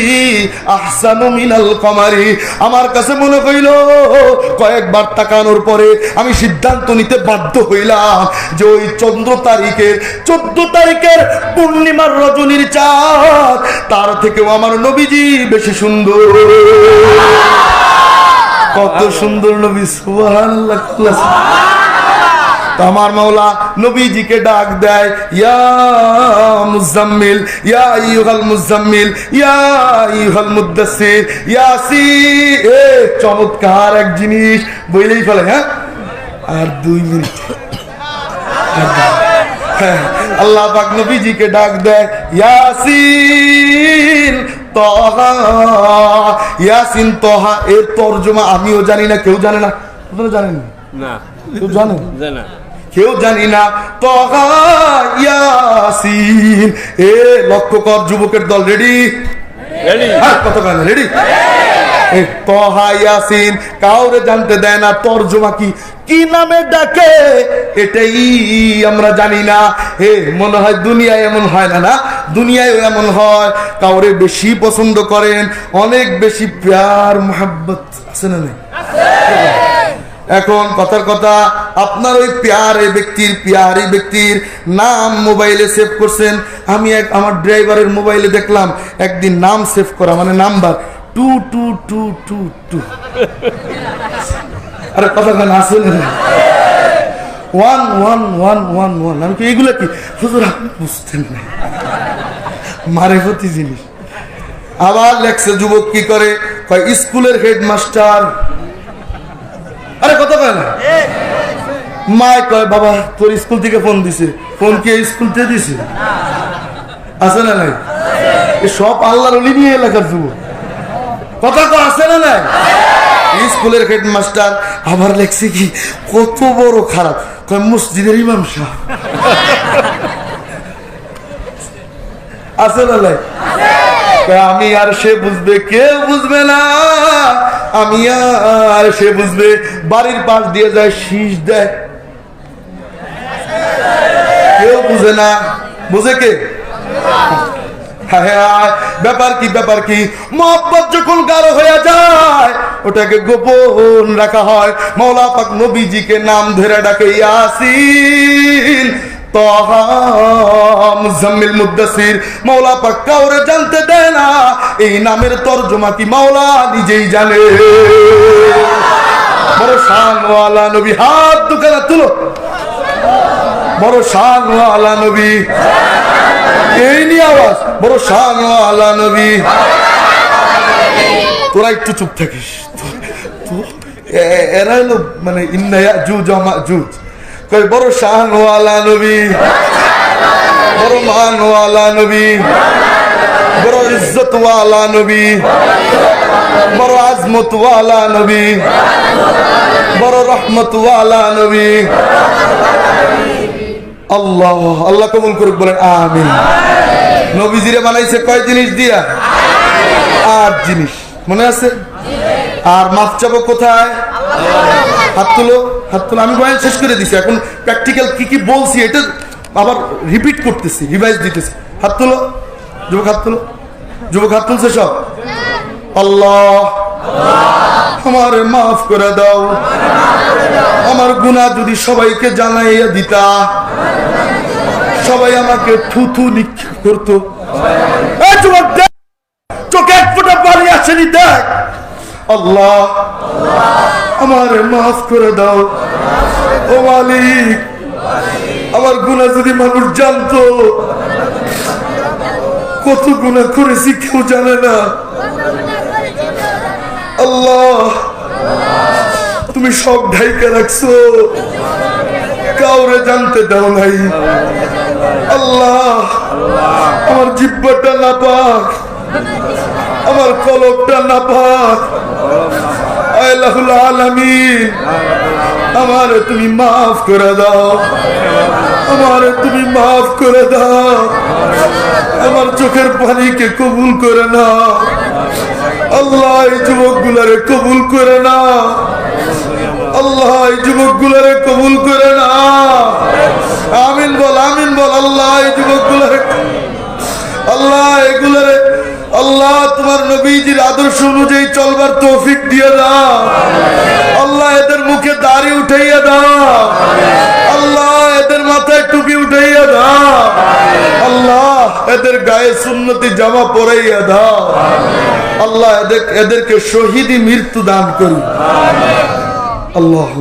Speaker 1: আহসানু মিনাল কমারি। আমার কাছে মনে হইল, কয়েকবার তাকানোর পরে আমি সিদ্ধান্ত নিতে বাধ্য হইলাম যে ওই 14 তারিখের পূর্ণিমার রজনীর চাঁদ, তার থেকেও আমার নবীজি বেশি সুন্দর। কত সুন্দর নবী, সুবহানাল্লাহ। আমার মাওলা নবীজিকে ডাক দেয়, ইয়া মুজাম্মিল, ইয়া আইয়ুহাল মুজাম্মিল, ইয়া আইয়ুহাল মুদ্দাসসির, ইয়াসিন। এ চমৎকার এক জিনিস বলেই ফেলে। হ্যাঁ, আর 2 মিনিট। আল্লাহ পাক নবীজিকে ডাক দেয়, ইয়াসিন তহা, ইয়াসিন তহা। এর তরজমা আমিও জানি না, কেউ জানে না। আপনারা জানেন না? কেউ জানে না? কেউ জানি না। তহা ইয়াসিন। এ লক্ষ্য কর, যুবকের দল রেডি? কত গান রেডি? তহা ইয়াসিন কাউরে জানতে দেয় না তরজমা কি, কি নামে ডাকে এটাই আমরা জানি না। মনে হয় দুনিয়ায় এমন হয় না? না, দুনিয়ায় এমন হয়, কাউরে বেশি পছন্দ করেন, অনেক বেশি প্যার মোহাব্বত আছে না? এখন কথার কথা, আপনার ওই প্যারে ব্যক্তির নাম মোবাইলে সেভ করছেন। আমি আমার ড্রাইভারের মোবাইলে দেখলাম একদিন নাম সেভ করা, মানে নাম্বার 222222। আরে কথা কেন আসলে 11111। আমি কি এগুলো কি হুজুর আপনি বুঝতেন না? মারেফতি জিনিস। আবার লেখছে যুবক কি করে, কয় স্কুলের হেডমাস্টার। আরে কথা কয় না, মায় কয় বাবা তোর স্কুল থেকে ফোন দিছে। ফোন কি স্কুল থেকে দিছে? আছে না নাই? সব আল্লাহর ওলি নিয়ে এলাকার যুবক। কথা তো আছে না নাই? স্কুলের হেডমাস্টার। আবার লেখছে কি, কত বড় খারাপ, কয় মসজিদের ইমাম সাহেব। আছে না নাই? আমি আর সে বুঝবে, কেউ বুঝবে না, আমি আর সে বুঝবে। বাড়ির পাশ দিয়ে যায়, শীষ দেয়, কেউ বুঝে না, বুঝে কে? ব্যাপার কি, ব্যাপার কি? মহব্বত যখন গাঢ় হয়ে যায় ওটাকে গোপন রাখা হয়। মাওলা পাক নবীজিকে নাম ধরে ডাকে, ইয়াসিন, তাহা, মুজাম্মিল, মুদ্দাসির। মাওলা পাক কাউরে জানতে দেয় না এই নামের তরজমা কি মাওলা নিজেই জানে। বড় শানওয়ালা নবী, হাত দুখানা তুলো। বড় শানওয়ালা নবী, এই নিয়ে আওয়াজ, বড় শানওয়ালা নবী। তোরা একটু চুপ থাকিস, এরা হলো মানে ইন্নায়া জুজ জুজ। বড় শানওয়ালা নবী, বড় মানওয়ালা নবী, বড় ইজ্জতওয়ালা নবী, বড় আজমতওয়ালা নবী, বড় রহমতওয়ালা নবী। আল্লাহ আল্লাহ কবুল করুক, বলেন আমিন। নবীজিরে বানাইছে কয় জিনিস দিয়া? 8 জিনিস, মনে আছে? আর মাফ চাবো কোথায়? হাত তুলো, হাত তুলো। আমি বয়ান শেষ করে দিছি, এখন প্র্যাকটিক্যাল কি কি বলছি এটা আবার রিপিট করতেছি, রিভাইজ দিতেছি। হাত তুলো যুবক, হাত তুলো। যুবক হাত তুলছে সব? আল্লাহ আমার মাফ করে দাও, আমার গুনাহ যদি সবাইকে জানাইয়া দিতা, সবাই আমাকে থুথু নিক্ষেপ করতো। চোখে এক ফোঁটা পানি আসেনি, দেখ। আল্লাহ আমার মাফ করে দাও, ও মালিক আমার গুনাহ যদি মানুষ জানতো, কত গুনাহ করেছি কেউ জানে না। আল্লাহ তুমি সব ঢাইকা রাখছো, কাউরে জানতে দাও নাই। আল্লাহ আমার জিহ্বাটা নাপাক, আমার কলবটা নাপাক। আল্লাহুল আলামিন আমারে তুমি মাফ করে দাও, আমারে তুমি মাফ করে দাও। আমার চোখের পানিকে কবুল করে নাও আল্লাহ, এই যুবক গুলারে কবুল করে নাও আল্লাহ, এই যুবক গুলারে কবুল করে নাও। আমিন বল, আমিন বল। আল্লাহ এই যুবক গুলারে, আল্লাহ এগুলারে, আল্লাহ তোমার নবীজির আদর্শ অনুযায়ী চলবার তৌফিক দিয়ে দাও আল্লাহ। এদের মুখে দাড়ি উঠাইয়া দাও আল্লাহ, এদের মাথায় টুপি উঠাইয়া দাও আল্লাহ, এদের গায়ে সুন্নতি জামা পরাইয়া দাও আল্লাহ, এদেরকে শহীদি মৃত্যু দান করুন আল্লাহ।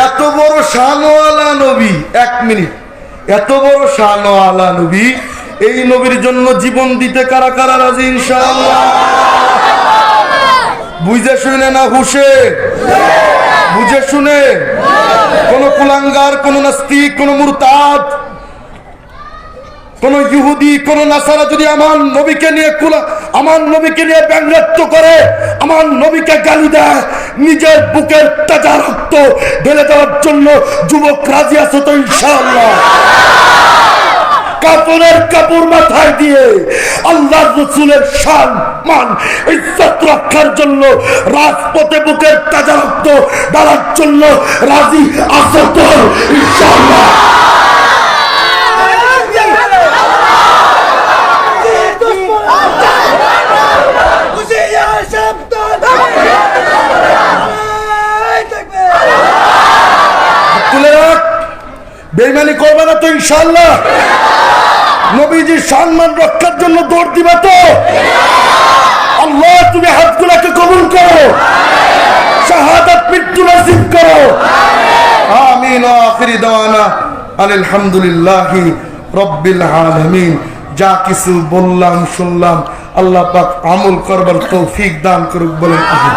Speaker 1: এত বড় শানওয়ালা নবী, 1 মিনিট, এত বড় শানওয়ালা নবী, এই নবীর জন্য জীবন দিতে কারা কারা রাজি ইনশাআল্লাহ? বুঝে শুনে না হুশে? বুঝে শুনে? কোন কুলাঙ্গার, কোন নাস্তিক, কোন মুরতাদ, কোন ইহুদি, কোন নাসারা যদি আমার নবীকে নিয়ে আমার নবীকে নিয়ে ব্যঙ্গাত্ম করে, আমার নবীকে গালি দেয়, নিজের বুকের তাজা রক্ত ঢেলে দেওয়ার জন্য যুবক রাজি আছে তো ইনশাআল্লাহ? কাপড়ের কাপড় মাথায় দিয়ে আল্লাহর রাসূলের শান মান ইজ্জত রক্ষার জন্য রাজপথে বুকের তাজা রক্ত ঢালার জন্য রাজি আছে তো ইনশাআল্লাহ? বেঈমানি করবে না তো ইনশাআল্লাহ? নবীজির সম্মান রক্ষার জন্য দৌড় দিবা তো? আল্লাহ তুমি হাতগুলোকে কবুল করো, শাহাদাত মৃত্যু নসিব করো। আমিন। আখিরি দাওয়ানা আলহামদুলিল্লাহি রাব্বিল আলামিন। যা কিছু বললাম শুনলাম, আল্লাহ পাক আমল করবার তৌফিক দান করুক, বলেন আমিন।